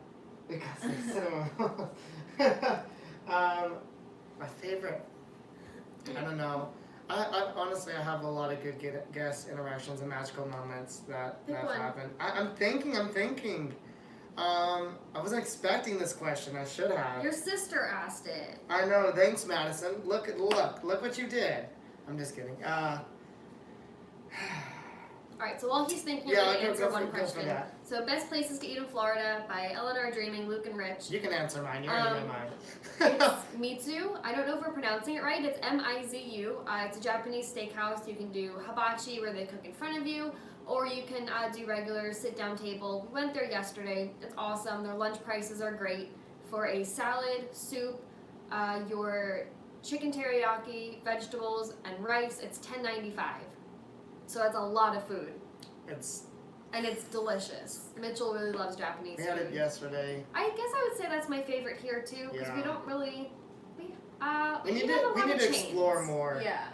Because my favorite. I don't know. I honestly, I have a lot of good guest interactions and magical moments that happened. I'm thinking. I wasn't expecting this question. I should have. Your sister asked it. I know. Thanks, Madison. Look what you did. I'm just kidding. Alright, so while he's thinking, I'm going to answer one question. So, best places to eat in Florida by Eleanor Dreaming, Luke and Rich. You can answer mine. You already know mine. It's Mitsu. I don't know if we're pronouncing it right. It's M-I-Z-U. It's a Japanese steakhouse. You can do hibachi, where they cook in front of you, or you can do regular sit-down table. We went there yesterday. It's awesome. Their lunch prices are great. For a salad, soup, your chicken teriyaki, vegetables, and rice, it's $10.95. So that's a lot of food. And it's delicious. Mitchell really loves Japanese food. We had it yesterday. I guess I would say that's my favorite here too, because we don't really. We need to explore more. Yeah.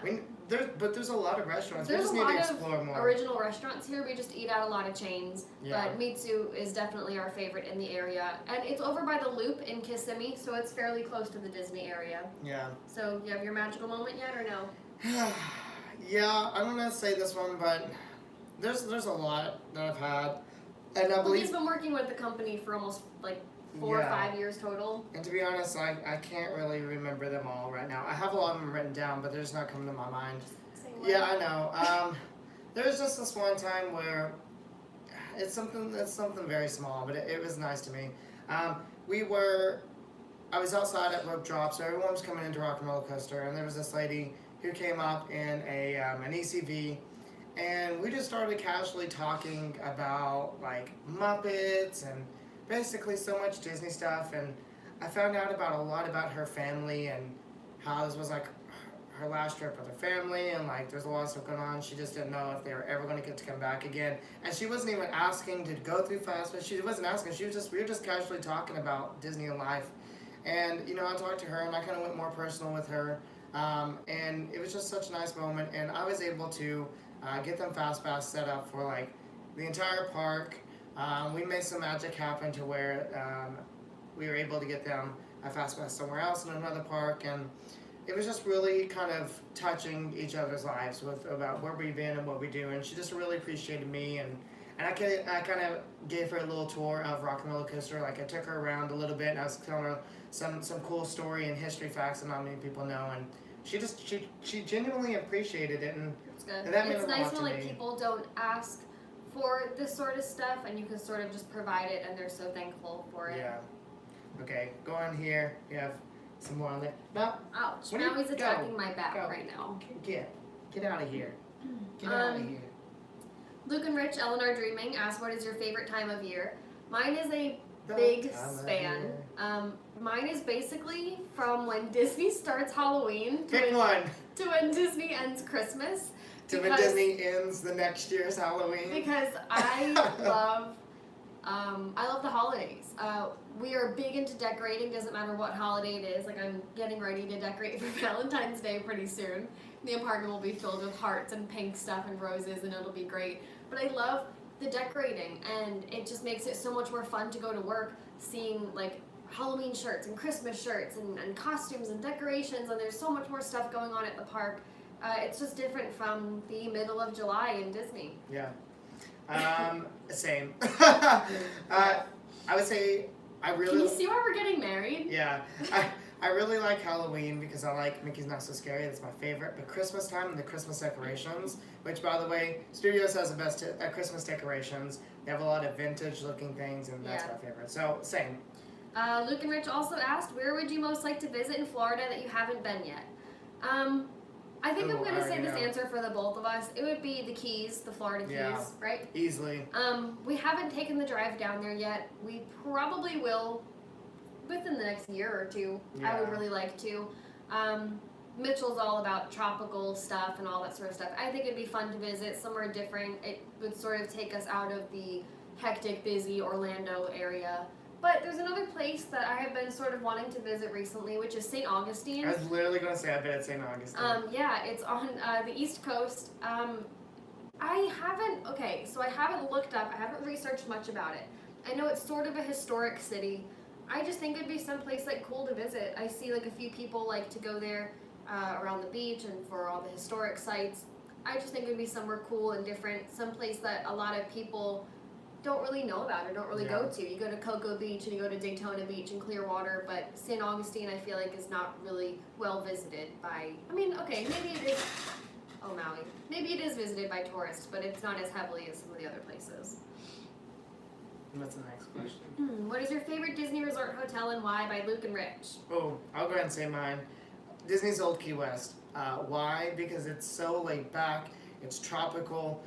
But there's a lot of restaurants. There's we just need to explore more. Original restaurants here. We just eat at a lot of chains. Yeah. But Mitsu is definitely our favorite in the area, and it's over by the Loop in Kissimmee, so it's fairly close to the Disney area. Yeah. So you have your magical moment yet, or no? Yeah, I'm gonna say this one, but there's a lot that I've had, and I believe he's been working with the company for almost like 4 or 5 years total. And to be honest, I can't really remember them all right now. I have a lot of them written down, but they're just not coming to my mind. Yeah, I know. There's just this one time where it's something very small, but it was nice to me. I was outside at rope drop, so everyone was coming into Rock and Roller Coaster, and there was this lady who came up in an ECV, and we just started casually talking about like Muppets and basically so much Disney stuff. And I found out about a lot about her family and how this was like her last trip with her family, and like there's a lot of stuff going on. She just didn't know if they were ever going to get to come back again, and she wasn't even asking to go through fast, but she wasn't asking. We were just casually talking about Disney and life, and I talked to her and I kind of went more personal with her, and it was just such a nice moment, and I was able to get them fast pass set up for like the entire park. We made some magic happen to where we were able to get them a fast pass somewhere else in another park, and it was just really kind of touching each other's lives about where we've been and what we do, and she just really appreciated me, and I kind of gave her a little tour of Rock and Roller Coaster. Like I took her around a little bit, and I was telling her some cool story and history facts that not many people know, and she genuinely appreciated it, and It's good. and that meant It's a lot nice to when like me. people don't ask for this sort of stuff, and you can sort of just provide it, and they're so thankful for it. Yeah. Okay, go on here. You have some more on there. No, Ouch! What do Now you- he's attacking go, my back go. right now. get out of here. Get out of here. Luke and Rich, Eleanor Dreaming asked, "What is your favorite time of year?" Mine is a The big time of span. year. Mine is basically from when Disney starts Halloween Pick one. to when Disney ends Christmas. To when because- Disney ends the next year's Halloween. Because I love the holidays. We are big into decorating. Doesn't matter what holiday it is. Like I'm getting ready to decorate for Valentine's Day pretty soon. The apartment will be filled with hearts and pink stuff and roses, and it'll be great. But I love the decorating, and it just makes it so much more fun to go to work seeing like Halloween shirts and Christmas shirts and costumes and decorations, and there's so much more stuff going on at the park. It's just different from the middle of July in Disney. Yeah. Same. I would say I really. Can you see why we're getting married? Yeah. I really like Halloween because I like Mickey's Not So Scary. That's my favorite. But Christmas time and the Christmas decorations, which by the way, Studios has the best Christmas decorations. They have a lot of vintage looking things, and that's Yeah. my favorite. So same. Luke and Rich also asked, where would you most like to visit in Florida that you haven't been yet? I think I'm Ooh, going I to say already this know. answer for the both of us. It would be the Keys, the Florida Keys, Yeah. right? Easily. We haven't taken the drive down there yet. We probably will within the next year or two. I would Yeah. really like to. Mitchell's all about tropical stuff and all that sort of stuff. I think it'd be fun to visit somewhere different. It would sort of take us out of the hectic, busy Orlando area. But there's another place that I have been sort of wanting to visit recently, which is St. Augustine. I was literally going to say I bet it's St. Augustine. Yeah, it's on the East Coast. I haven't looked up, I haven't researched much about it. I know it's sort of a historic city. I just think it'd be someplace like cool to visit. I see like a few people like to go there around the beach and for all the historic sites. I just think it'd be somewhere cool and different, someplace that a lot of people don't really know about or don't really go to. You go to Cocoa Beach and you go to Daytona Beach and Clearwater, but St. Augustine I feel like is not really well visited by, maybe it is, Maui. Maybe it is visited by tourists, but it's not as heavily as some of the other places. What's the next question? What is your favorite Disney Resort hotel and why, by Luke and Rich? Oh, I'll go ahead and say mine. Disney's Old Key West. Why? Because it's so laid back. It's tropical.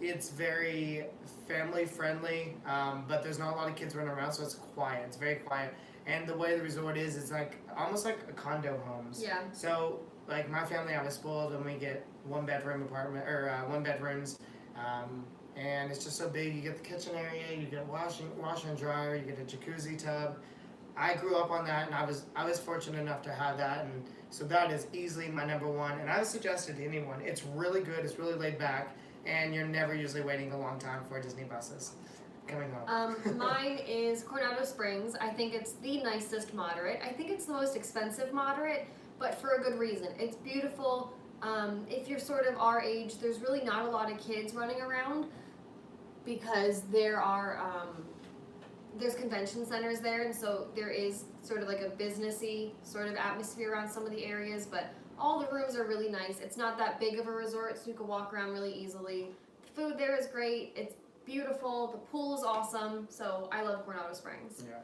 It's very family friendly, but there's not a lot of kids running around, so it's quiet. It's very quiet. And the way the resort is, it's like almost like a condo homes. Yeah. So like my family, I was spoiled when we get one bedrooms, and it's just so big. You get the kitchen area, you get washer and dryer, you get a jacuzzi tub. I grew up on that, and I was fortunate enough to have that, and so that is easily my number one. And I would suggest it to anyone. It's really good. It's really laid back, and you're never usually waiting a long time for Disney buses coming home. Mine is Coronado Springs. I think it's the nicest moderate. I think it's the most expensive moderate, but for a good reason. It's beautiful. If you're sort of our age, there's really not a lot of kids running around because there are there's convention centers there, and so there is sort of like a businessy sort of atmosphere around some of the areas, but all the rooms are really nice. It's not that big of a resort, so you can walk around really easily. The food there is great. It's beautiful. The pool is awesome. So I love Coronado Springs. Yeah.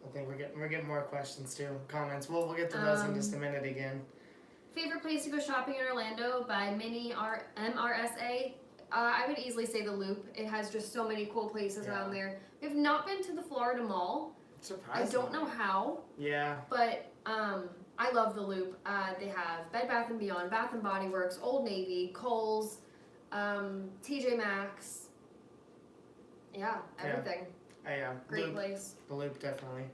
I think we're getting more questions too, comments. We'll get to those in just a minute again. Favorite place to go shopping in Orlando by MRSA? I would easily say the Loop. It has just so many cool places around there. We have not been to the Florida Mall. Surprisingly. I don't know how. Yeah. But I love the Loop. They have Bed Bath & Beyond, Bath & Body Works, Old Navy, Kohl's, TJ Maxx. Yeah, everything. Yeah. Great place. The Loop, definitely.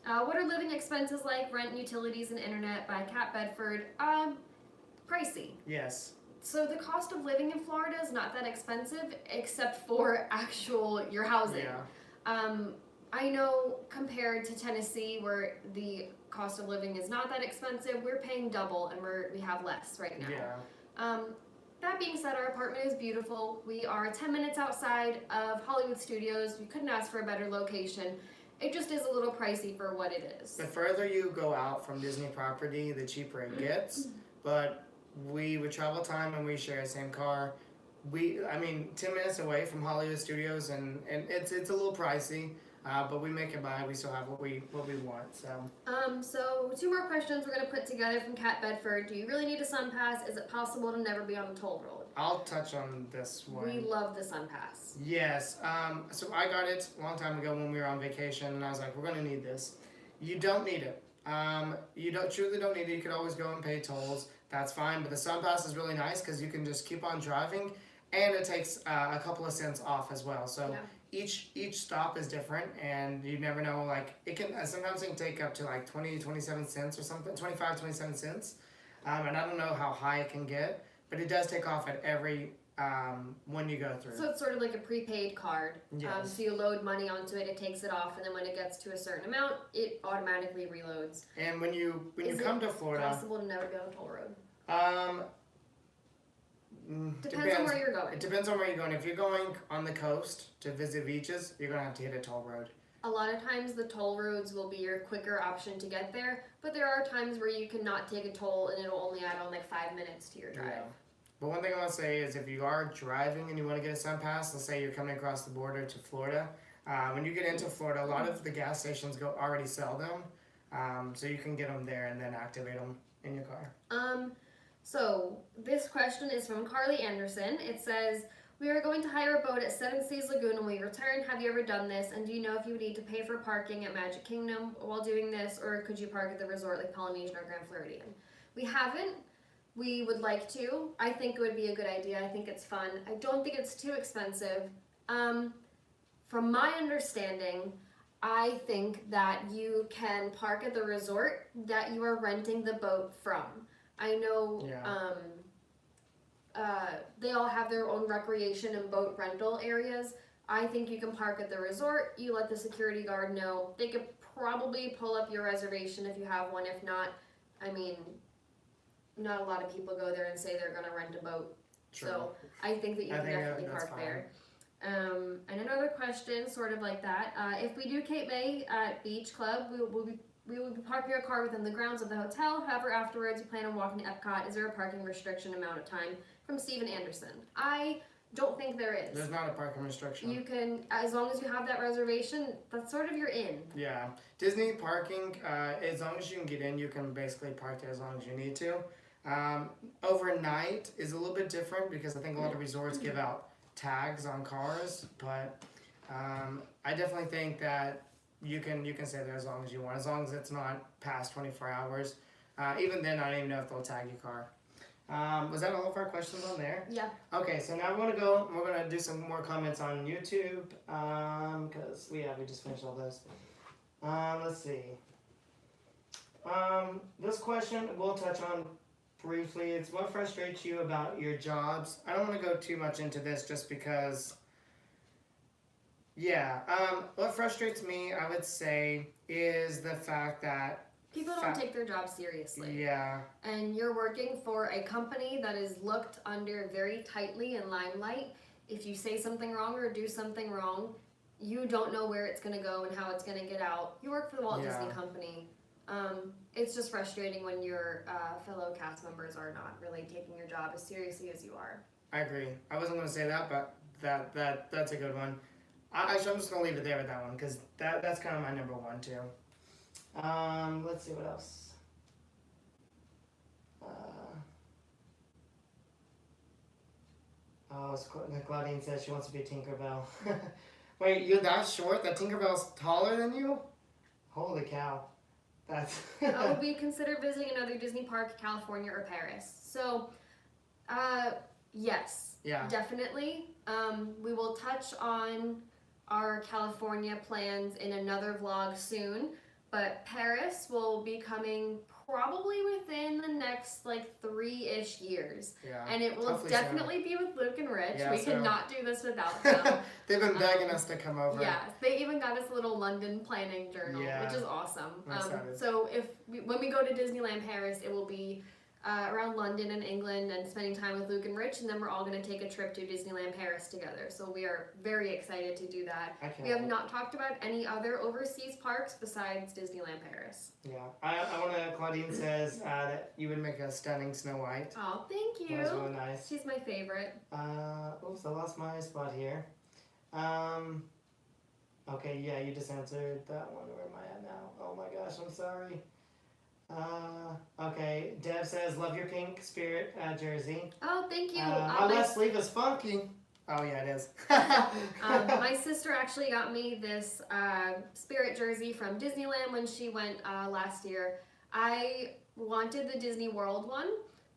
What are living expenses like? Rent, utilities, and internet by Cat Bedford. Pricey. Yes. So the cost of living in Florida is not that expensive, except for your housing. Yeah. I know compared to Tennessee, where the cost of living is not that expensive, we're paying double and we have less right now. Yeah. That being said, our apartment is beautiful. We are 10 minutes outside of Hollywood Studios. We couldn't ask for a better location. It just is a little pricey for what it is. The further you go out from Disney property, the cheaper it gets. But we would travel time and we share the same car. 10 minutes away from Hollywood Studios, and it's a little pricey. But we make it by. We still have what we want. So 2 more questions we're gonna put together from Cat Bedford. Do you really need a Sun Pass? Is it possible to never be on a toll road? I'll touch on this one. We love the Sun Pass. Yes. So I got it a long time ago when we were on vacation, and I was like, we're gonna need this. You don't need it. You truly don't need it. You could always go and pay tolls. That's fine. But the Sun Pass is really nice because you can just keep on driving, and it takes a couple of cents off as well. So. Yeah. Each stop is different, and you never know, like, it can sometimes it can take up to like 27 cents or something, 27 cents, and I don't know how high it can get, but it does take off at every when you go through. So it's sort of like a prepaid card. Yes. So you load money onto it, it takes it off, and then when it gets to a certain amount, it automatically reloads. And when you come to Florida, is it possible to never go on a toll road? Depends on where you're going. It depends on where you're going. If you're going on the coast to visit beaches, you're going to have to hit a toll road. A lot of times the toll roads will be your quicker option to get there, but there are times where you cannot take a toll and it'll only add on like 5 minutes to your drive. Yeah. But one thing I want to say is if you are driving and you want to get a Sun Pass, let's say you're coming across the border to Florida, when you get into Florida, a lot of the gas stations already sell them, so you can get them there and then activate them in your car. So this question is from Carly Anderson. It says, we are going to hire a boat at Seven Seas Lagoon when we return. Have you ever done this? And do you know if you would need to pay for parking at Magic Kingdom while doing this, or could you park at the resort like Polynesian or Grand Floridian? We haven't. We would like to. I think it would be a good idea. I think it's fun. I don't think it's too expensive. From my understanding, I think that you can park at the resort that you are renting the boat from. I know they all have their own recreation and boat rental areas. I think you can park at the resort. You let the security guard know. They could probably pull up your reservation if you have one. If not, I mean, not a lot of people go there and say they're going to rent a boat. True. So I think that you can definitely park there. And another question, sort of like that. If we do Cape May at Beach Club, we will be parking our car within the grounds of the hotel. However, afterwards, we plan on walking to Epcot. Is there a parking restriction amount of time? From Stephen Anderson. I don't think there is. There's not a parking restriction. You can, as long as you have that reservation, that's sort of your in. Yeah. Disney parking, as long as you can get in, you can basically park there as long as you need to. Overnight is a little bit different because I think a lot of resorts give out tags on cars, but I definitely think that you can stay there as long as you want, as long as it's not past 24 hours. Even then, I don't even know if they'll tag your car. Was that all of our questions on there? Yeah. Okay, so now we're gonna do some more comments on YouTube, because we just finished all those. Let's see. This question we'll touch on briefly. It's what frustrates you about your jobs. I don't want to go too much into this just because. Yeah. What frustrates me, I would say, is the fact that people don't take their job seriously. Yeah. And you're working for a company that is looked under very tightly in limelight. If you say something wrong or do something wrong, you don't know where it's going to go and how it's going to get out. You work for the Walt Disney Company. It's just frustrating when your fellow cast members are not really taking your job as seriously as you are. I agree. I wasn't going to say that, but that's a good one. Actually, I'm just going to leave it there with that one because that's kind of my number one too. Let's see what else. Oh, Claudine says she wants to be Tinkerbell. Wait, you're that short? That Tinkerbell's taller than you? Holy cow. That's... Would we consider visiting another Disney park, California or Paris? So, yes. Yeah. Definitely. We will touch on our California plans in another vlog soon, but Paris will be coming probably within the next like 3-ish years. Yeah. And it will Hopefully definitely be with Luke and Rich. Yeah, we so- cannot do this without them. They've been begging us to come over. Yeah, they even got us a little London planning journal, Yeah. which is awesome. I'm excited. So when we go to Disneyland Paris, it will be around London and England and spending time with Luke and Rich, and then we're all going to take a trip to Disneyland Paris together. So we are very excited to do that. We have not talked about any other overseas parks besides Disneyland Paris. Yeah. I want to, Claudine says that you would make a stunning Snow White. Oh, thank you. That was really nice. She's my favorite. Oops, I lost my spot here. Okay, yeah, you just answered that one. Where am I at now? Oh my gosh, I'm sorry. Okay, Deb says, love your pink Spirit jersey. Oh, thank you. My left sleeve is funky. Oh yeah, it is. My sister actually got me this Spirit jersey from Disneyland when she went last year. I wanted the Disney World one,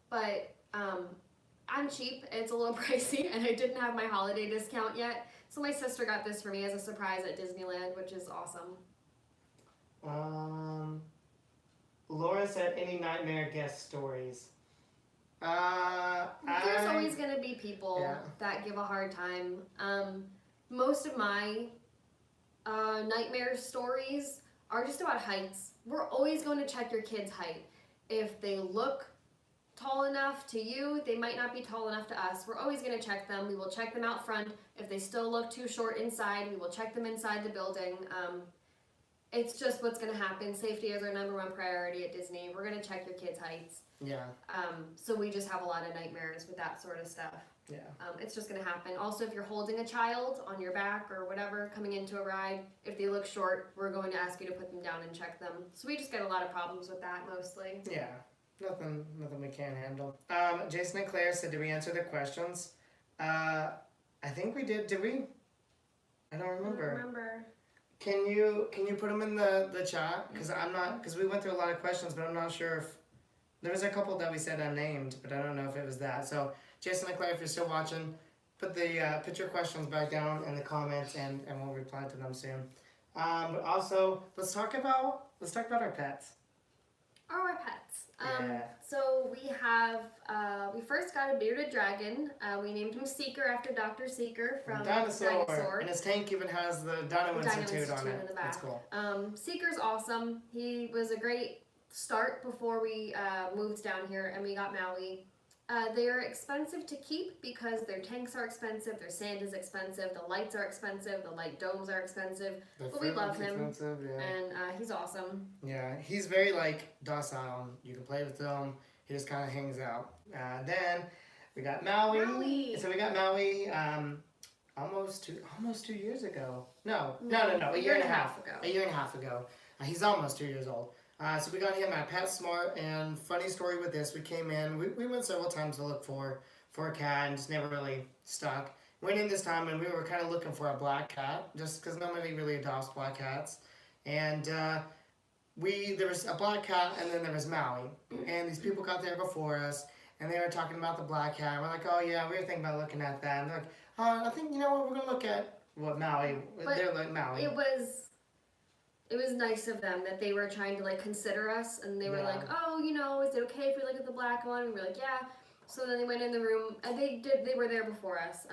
but I'm cheap. It's a little pricey, and I didn't have my holiday discount yet. So my sister got this for me as a surprise at Disneyland, which is awesome. Laura said, any nightmare guest stories? There's always going to be people that give a hard time. Most of my nightmare stories are just about heights. We're always going to check your kid's height. If they look tall enough to you, they might not be tall enough to us. We're always going to check them. We will check them out front. If they still look too short inside, we will check them inside the building. It's just what's going to happen. Safety is our #1 priority at Disney. We're going to check your kids' heights. Yeah. So we just have a lot of nightmares with that sort of stuff. Yeah. It's just going to happen. Also, if you're holding a child on your back or whatever coming into a ride, if they look short, we're going to ask you to put them down and check them. So we just get a lot of problems with that mostly. Yeah. Nothing we can't handle. Jason and Claire said, did we answer the questions? I think we did. Did we? I don't remember. I don't remember. Can you put them in the chat? Because we went through a lot of questions, but I'm not sure if there was a couple that we said unnamed, but I don't know if it was that. So Jason and Claire, if you're still watching, put your questions back down in the comments, and we'll reply to them soon. But also, let's talk about our pets. Our pets. Yeah. So we have, we first got a bearded dragon. We named him Seeker after Dr. Seeker from Dinosaur. And his tank even has the Dino Institute on it. In the back. That's cool. Seeker's awesome. He was a great start before we moved down here and we got Maui. They are expensive to keep because their tanks are expensive, their sand is expensive, the lights are expensive, the light domes are expensive, but we love him, and he's awesome. Yeah, he's very docile. You can play with him. He just kind of hangs out. Then we got Maui. So we got Maui almost 2 years ago. No, a year and a half ago. A year and a half ago. He's almost 2 years old. So we got him at PetSmart, and funny story with this, we came in, we went several times to look for a cat and just never really stuck. Went in this time and we were kind of looking for a black cat, just because nobody really adopts black cats. And there was a black cat and then there was Maui. And these people got there before us and they were talking about the black cat. And we're like, oh yeah, we were thinking about looking at that. And they're like, I think, you know what, we're going to look at Maui. They're like Maui. It was nice of them that they were trying to consider us, and they were like, oh, is it okay if we look at the black one? And we were like, yeah. So then they went in the room, and they were there before us.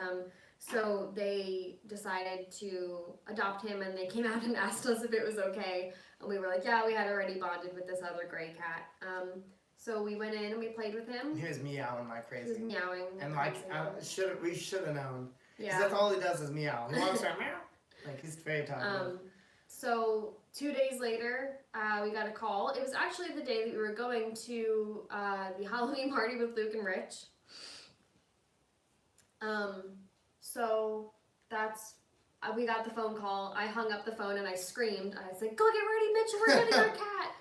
So they decided to adopt him, and they came out and asked us if it was okay. And we were like, yeah, we had already bonded with this other gray cat. So we went in and we played with him. He was meowing like crazy. He was meowing. And we should have known. Yeah. Because that's all he does is meow. He wants to meow. He's very talkative. So 2 days later, we got a call. It was actually the day that we were going to the Halloween party with Luke and Rich. So that's, we got the phone call. I hung up the phone and I screamed. I said, go get ready, Mitchell, we're getting our cat.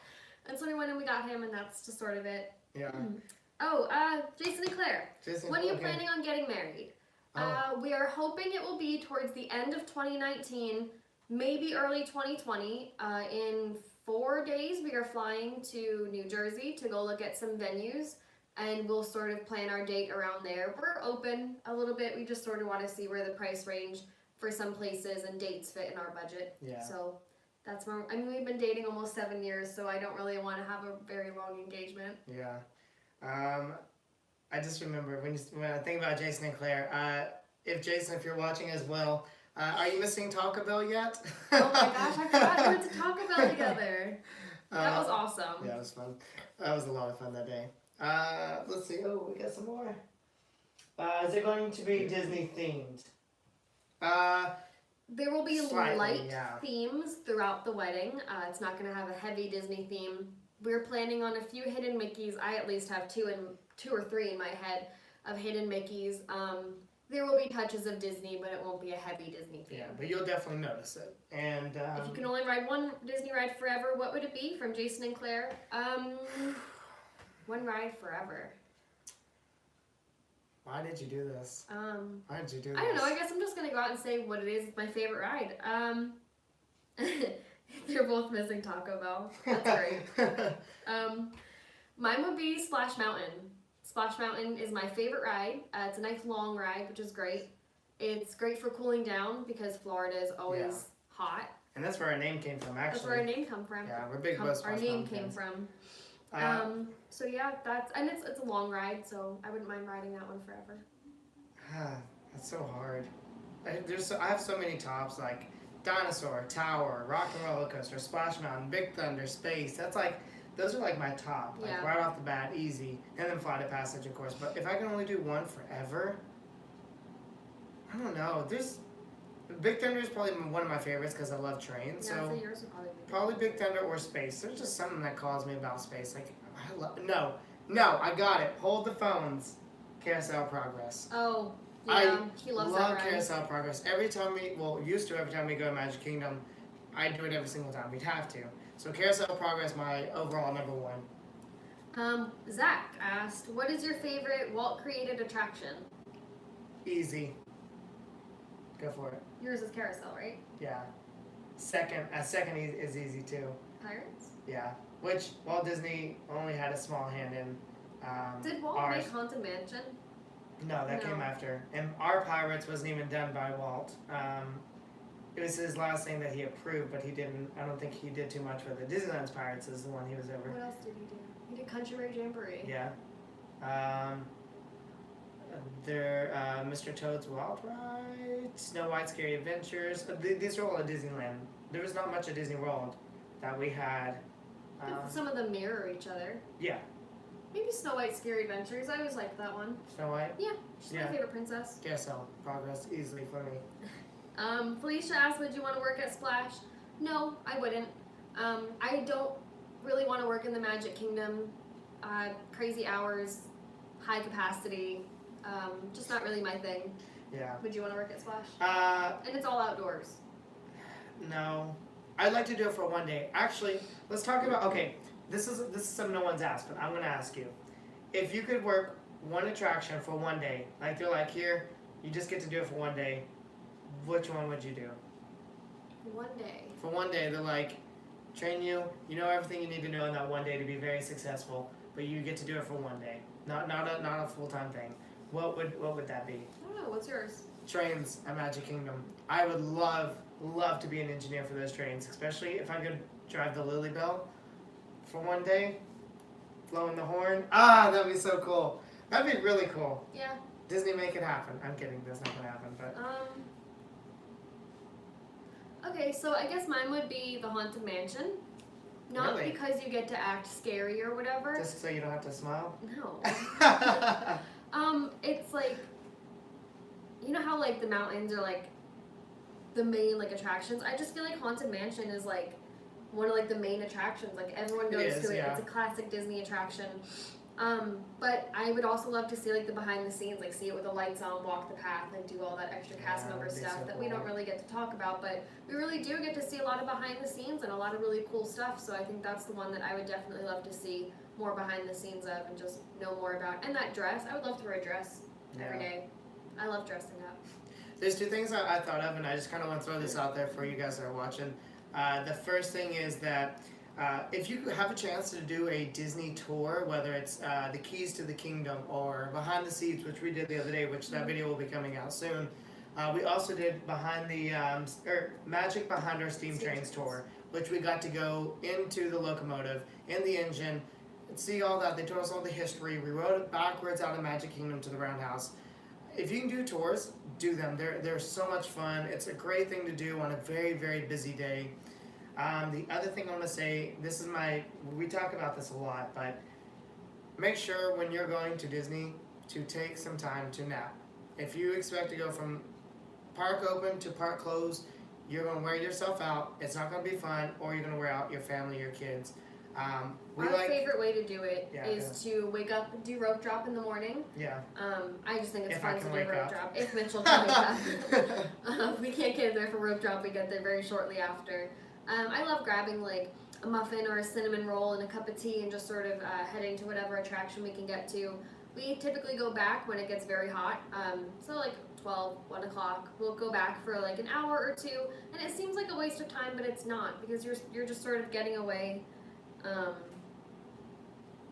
And so we went and we got him, and that's just sort of it. Yeah. Oh, Jason and Claire. When are you planning on getting married? Oh, We are hoping it will be towards the end of 2019, maybe early 2020. In 4 days, we are flying to New Jersey to go look at some venues, and we'll sort of plan our date around there. We're open a little bit. We just sort of want to see where the price range for some places and dates fit in our budget. yeah. So that's where, I mean, we've been dating almost 7 years, so I don't really want to have a very long engagement. Yeah. I just remember when I think about Jason and Claire. If you're watching as well, are you missing Taco Bell yet? Oh my gosh, I forgot we went to Taco Bell together. That was awesome. Yeah, it was fun. That was a lot of fun that day. Let's see. Oh, we got some more. Is it going to be Disney themed? There will be Slightly, light yeah. themes throughout the wedding. It's not going to have a heavy Disney theme. We're planning on a few hidden Mickeys. I at least have two or three in my head of hidden Mickeys. There will be touches of Disney, but it won't be a heavy Disney theme. Yeah, but you'll definitely notice it. And if you can only ride one Disney ride forever, what would it be from Jason and Claire? One ride forever. Why did you do this? Why did you do this? I don't know. I guess I'm just gonna go out and say what it is. It's my favorite ride. They're both missing Taco Bell. That's great. Mine would be Splash Mountain. Splash Mountain is my favorite ride. It's a nice long ride, which is great. It's great for cooling down because Florida is always hot. And that's where our name came from, actually. That's where our name come from. Yeah, we're big Splash Our name Mountain came fans. from. So yeah, it's a long ride, so I wouldn't mind riding that one forever. That's so hard. I have so many tops like Dinosaur, Tower, Rock and Roller Coaster, Splash Mountain, Big Thunder, Space. Those are like my top, like right off the bat, easy. And then Flight of Passage, of course. But if I can only do one forever, I don't know. Big Thunder is probably one of my favorites because I love trains. Yeah, so yours would probably Big Thunder or Space. There's just something that calls me about space. Like no, I got it. Hold the phones. Carousel Progress. Oh, yeah, he loves that ride. I love Carousel Progress. Every time we go to Magic Kingdom, I do it every single time. We'd have to. So Carousel Progress, my overall number one. Zach asked, what is your favorite Walt-created attraction? Easy. Go for it. Yours is Carousel, right? Yeah. Second is easy too. Pirates? Yeah. Which Walt Disney only had a small hand in. Did Walt make Haunted Mansion? No, that came after. And our Pirates wasn't even done by Walt. It was his last thing that he approved, but he didn't. I don't think he did too much with it. Disneyland's Pirates is the one he was over. What else did he do? He did Country Bear Jamboree. Yeah. Mr. Toad's Wild Ride, Snow White's Scary Adventures. These are all at Disneyland. There was not much at Disney World that we had. Some of them mirror each other. Yeah. Maybe Snow White's Scary Adventures. I always liked that one. Snow White? Yeah, she's my favorite princess. Carousel Progress, easily for me. Felicia asked, would you want to work at Splash? No, I wouldn't. I don't really want to work in the Magic Kingdom. Crazy hours, high capacity, just not really my thing. Yeah. Would you want to work at Splash? And it's all outdoors. No. I'd like to do it for one day. Actually, let's talk about, okay, this is something no one's asked, but I'm going to ask you. If you could work one attraction for one day, like they're like, here, you just get to do it for one day, which one would you do? One day. For one day, they're like, train you, you know everything you need to know in that one day to be very successful, but you get to do it for one day. Not a full-time thing. What would that be? I don't know, what's yours? Trains at Magic Kingdom. I would love to be an engineer for those trains, especially if I could drive the Lily Bell for one day, blowing the horn. That'd be so cool. That'd be really cool. Yeah. Disney, make it happen. I'm kidding, that's not gonna happen, but. Okay, so I guess mine would be the Haunted Mansion. Not Really? because you get to act scary or whatever. Just so you don't have to smile? No. It's like, you know how like the mountains are like the main like attractions? I just feel like Haunted Mansion is like one of like the main attractions. Like everyone goes to it. Yeah. It's a classic Disney attraction. But I would also love to see like the behind the scenes, like see it with the lights on, walk the path, and do all that extra cast member stuff that we don't really get to talk about. But we really do get to see a lot of behind the scenes and a lot of really cool stuff. So I think that's the one that I would definitely love to see more behind the scenes of and just know more about. And that dress, I would love to wear a dress every day. I love dressing up. There's two things I thought of, and I just kind of want to throw this out there for you guys that are watching. The first thing is that if you have a chance to do a Disney tour, whether it's the Keys to the Kingdom or Behind the Seats, which we did the other day, which that video will be coming out soon. We also did Behind the Magic Behind Our Steam Trains tour, which we got to go into the locomotive, in the engine, and see all that. They told us all the history. We rode it backwards out of Magic Kingdom to the Roundhouse. If you can do tours, do them. They're so much fun. It's a great thing to do on a very, very busy day. The other thing I'm going to say, we talk about this a lot, but make sure when you're going to Disney to take some time to nap. If you expect to go from park open to park closed, you're going to wear yourself out. It's not going to be fun, or you're going to wear out your family, your kids. Our favorite way to do it is to wake up and do rope drop in the morning. Yeah. I just think it's If fun I to can do wake rope up. drop. If Mitchell can wake up. We can't get there for rope drop. We get there very shortly after. I love grabbing like a muffin or a cinnamon roll and a cup of tea and just sort of heading to whatever attraction we can get to. We typically go back when it gets very hot. So like 12, 1 o'clock, we'll go back for like an hour or two. And it seems like a waste of time, but it's not, because you're just sort of getting away.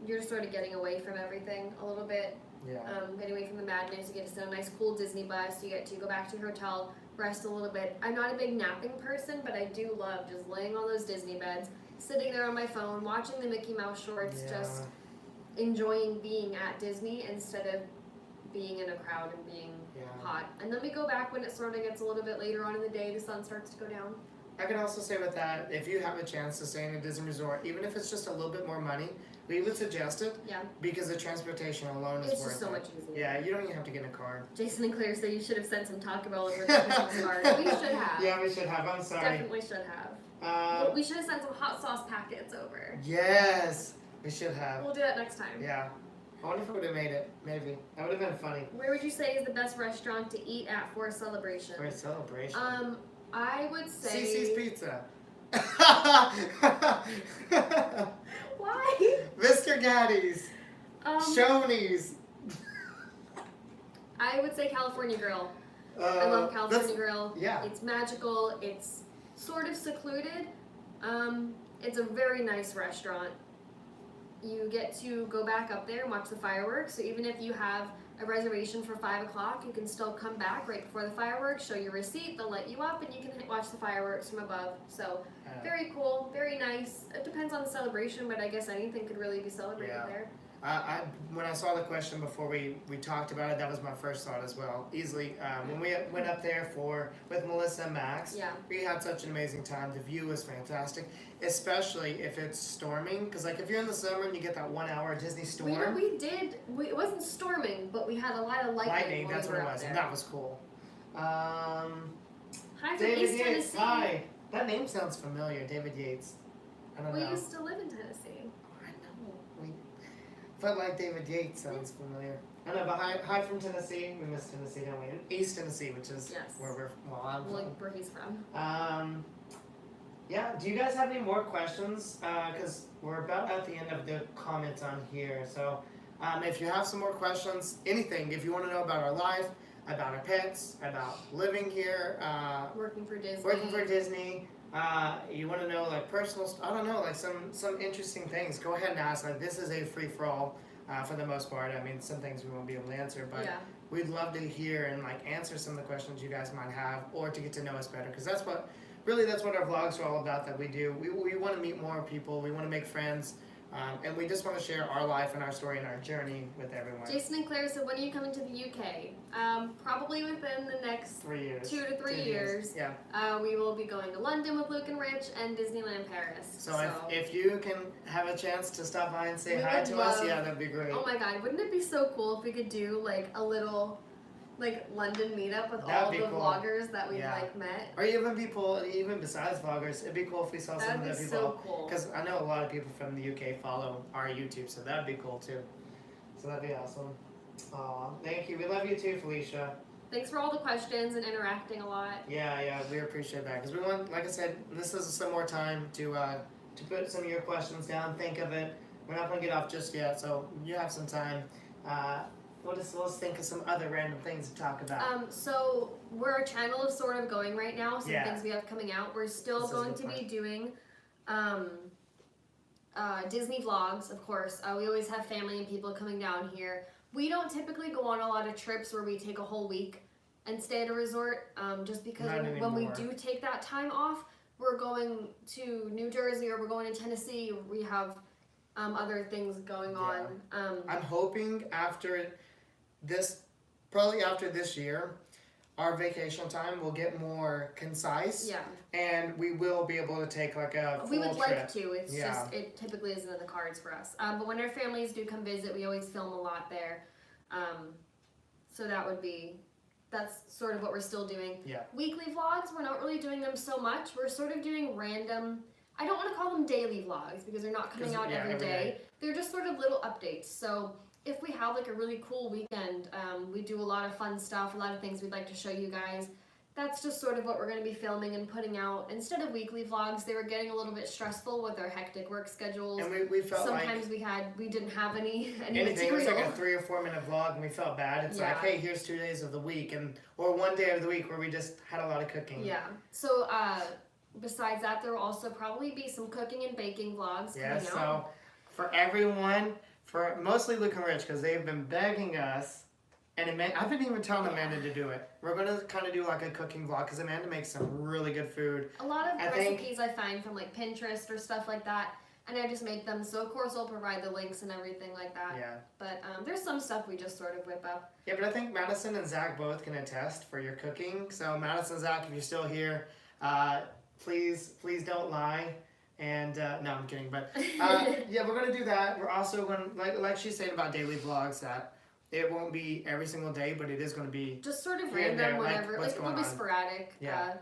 You're just sort of getting away from everything a little bit. Yeah. Getting away from the madness. You get to sit on a nice cool Disney bus. You get to go back to your hotel, rest a little bit. I'm not a big napping person, but I do love just laying on those Disney beds, sitting there on my phone, watching the Mickey Mouse shorts, just enjoying being at Disney instead of being in a crowd and being hot. And then we go back when it sort of gets a little bit later on in the day, the sun starts to go down. I can also say with that, if you have a chance to stay in a Disney resort, even if it's just a little bit more money, we would suggest it. Yeah. Because the transportation alone is It's worth just so it. much easier. Yeah, you don't even have to get in a car. Jason and Claire say you should have sent some Taco Bell over to the Christmas card. We should have. Yeah, we should have. I'm sorry. Definitely should have. We should have sent some hot sauce packets over. Yes, we should have. We'll do that next time. Yeah. I wonder if we would have made it. Maybe. That would have been funny. Where would you say is the best restaurant to eat at for a celebration? For a celebration. I would say... CC's Pizza. Why? Mr. Gaddy's. Shoney's. I would say California Grill. I love California Grill. Yeah. It's magical. It's sort of secluded. It's a very nice restaurant. You get to go back up there and watch the fireworks. So even if you have a reservation for 5 o'clock, you can still come back right before the fireworks, show your receipt, they'll let you up, and you can watch the fireworks from above. So very cool, very nice. It depends on the celebration, but I guess anything could really be celebrated there. When I saw the question before we talked about it, that was my first thought as well. Easily, when we went up there with Melissa and Max, we had such an amazing time. The view was fantastic, especially if it's storming. Because like if you're in the summer and you get that 1 hour Disney storm. It wasn't storming, but we had a lot of lightning. That's what it was, and that was cool. Hi from David East Yates. Tennessee. Hi. That name sounds familiar, David Yates. I don't know. We used to live in Tennessee. But like David Yates sounds familiar. I know, but hi from Tennessee. We miss Tennessee, don't we? East Tennessee, which is where I'm from. Where he's from. Yeah, do you guys have any more questions? Because we're about at the end of the comments on here. So if you have some more questions, anything, if you want to know about our life, about our pets, about living here, working for Disney. You want to know like personal I don't know, like some interesting things, go ahead and ask. Like this is a free-for-all for the most part. I mean, some things we won't be able to answer, but we'd love to hear and like answer some of the questions you guys might have, or to get to know us better, because that's what our vlogs are all about, that we do. We want to meet more people, we want to make friends, and we just want to share our life and our story and our journey with everyone. Jason and Claire said, when are you coming to the UK? Probably within the next 3 years. 2 to 3 years. Yeah. We will be going to London with Luke and Rich and Disneyland Paris. So if you can have a chance to stop by and say hi to us, that'd be great. Oh my god, wouldn't it be so cool if we could do like a little London meetup with all the vloggers that we've met? Or even besides vloggers, it'd be cool if we saw some of the people. So cool. Because I know a lot of people from the UK follow our YouTube, so that'd be cool too. So that'd be awesome. Aw, thank you. We love you too, Felicia. Thanks for all the questions and interacting a lot. Yeah, we appreciate that. Because we want, like I said, this is some more time to put some of your questions down, think of it. We're not going to get off just yet, so you have some time. let's think of some other random things to talk about. So our channel is sort of going right now. Some Yeah. things we have coming out. We're still This is going the to be part. doing Disney vlogs, of course. We always have family and people coming down here. We don't typically go on a lot of trips where we take a whole week and stay at a resort, just because Not when we anymore. do take that time off, we're going to New Jersey or we're going to Tennessee. We have other things going on. I'm hoping probably after this year, our vacation time will get more concise. Yeah. And we will be able to take like a full We would trip. like to. It's Yeah. just it typically isn't in the cards for us. But when our families do come visit, we always film a lot there. So that's sort of what we're still doing. Yeah. Weekly vlogs, we're not really doing them so much. We're sort of doing random. I don't want to call them daily vlogs because they're not coming out every day. They're just sort of little updates. So if we have like a really cool weekend, we do a lot of fun stuff, a lot of things we'd like to show you guys. That's just sort of what we're going to be filming and putting out. Instead of weekly vlogs, they were getting a little bit stressful with our hectic work schedules. And we felt Sometimes we didn't have any anything. material. It was like a 3 or 4 minute vlog, and we felt bad. It's like, hey, here's 2 days of the week, or 1 day of the week where we just had a lot of cooking. Yeah. So besides that, there will also probably be some cooking and baking vlogs coming out. So for everyone, for mostly Luke and Rich, because they've been begging us. And I've been even telling Amanda to do it. We're going to kind of do like a cooking vlog because Amanda makes some really good food. A lot of recipes I find from like Pinterest or stuff like that, and I just make them. So of course I'll provide the links and everything like that. Yeah. But there's some stuff we just sort of whip up. Yeah, but I think Madison and Zach both can attest for your cooking. So Madison, Zach, if you're still here, please don't lie. And no, I'm kidding. But yeah, we're going to do that. We're also going to, like she's saying about daily vlogs, that it won't be every single day, but it is going to be just sort of random, whenever. Like it'll be sporadic. Yeah.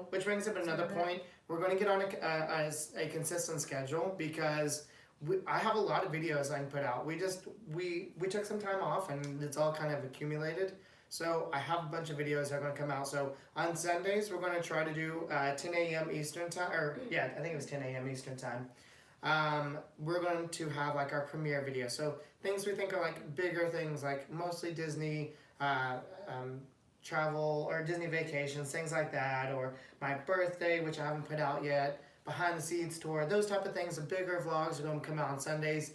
Which brings up another point. We're going to get on a consistent schedule because I have a lot of videos I can put out. We took some time off and it's all kind of accumulated. So I have a bunch of videos that are going to come out. So on Sundays, we're going to try to do 10 a.m. Eastern time. I think it was 10 a.m. Eastern time. We're going to have like our premiere video. So things we think are like bigger things, like mostly Disney travel or Disney vacations, things like that, or my birthday, which I haven't put out yet, behind the scenes tour, those type of things. The bigger vlogs are going to come out on Sundays.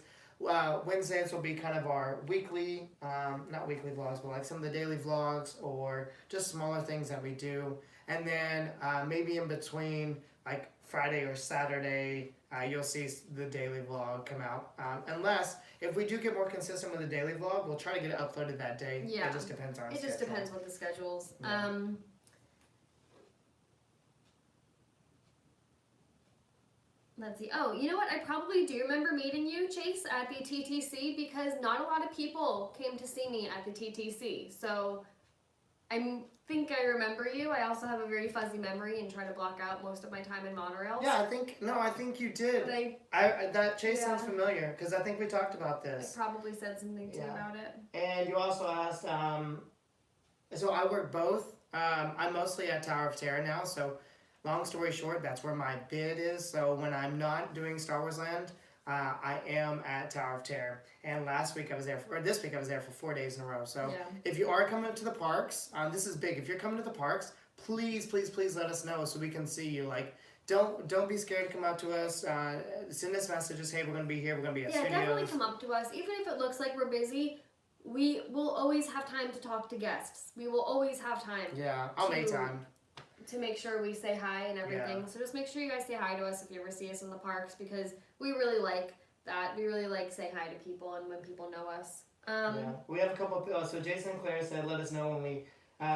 Wednesdays will be kind of our weekly, not weekly vlogs, but like some of the daily vlogs or just smaller things that we do. And then maybe in between, like Friday or Saturday, you'll see the daily vlog come out. Unless, if we do get more consistent with the daily vlog, we'll try to get it uploaded that day. Yeah. It just depends on our schedule. It just depends what the schedule's. Yeah. Let's see. Oh, you know what? I probably do remember meeting you, Chase, at the TTC because not a lot of people came to see me at the TTC. So I think I remember you. I also have a very fuzzy memory and try to block out most of my time in monorails. Yeah, I think you did. That Chase sounds familiar because I think we talked about this. I probably said something to you about it. And you also asked, so I work both. I'm mostly at Tower of Terror now, so long story short, that's where my bid is. So when I'm not doing Star Wars Land, I am at Tower of Terror. And this week I was there for 4 days in a row. So if you are coming to the parks, this is big. If you're coming to the parks, please let us know so we can see you. Like, don't be scared to come up to us. Send us messages. Hey, we're gonna be here. We're gonna be at studios. Definitely come up to us. Even if it looks like we're busy, we will always have time to talk to guests. We will always have time. Yeah, I'll make time to make sure we say hi and everything. Yeah. So just make sure you guys say hi to us if you ever see us in the parks because we really like that. We really like saying hi to people and when people know us. We have a couple of so Jason and Claire said let us know when we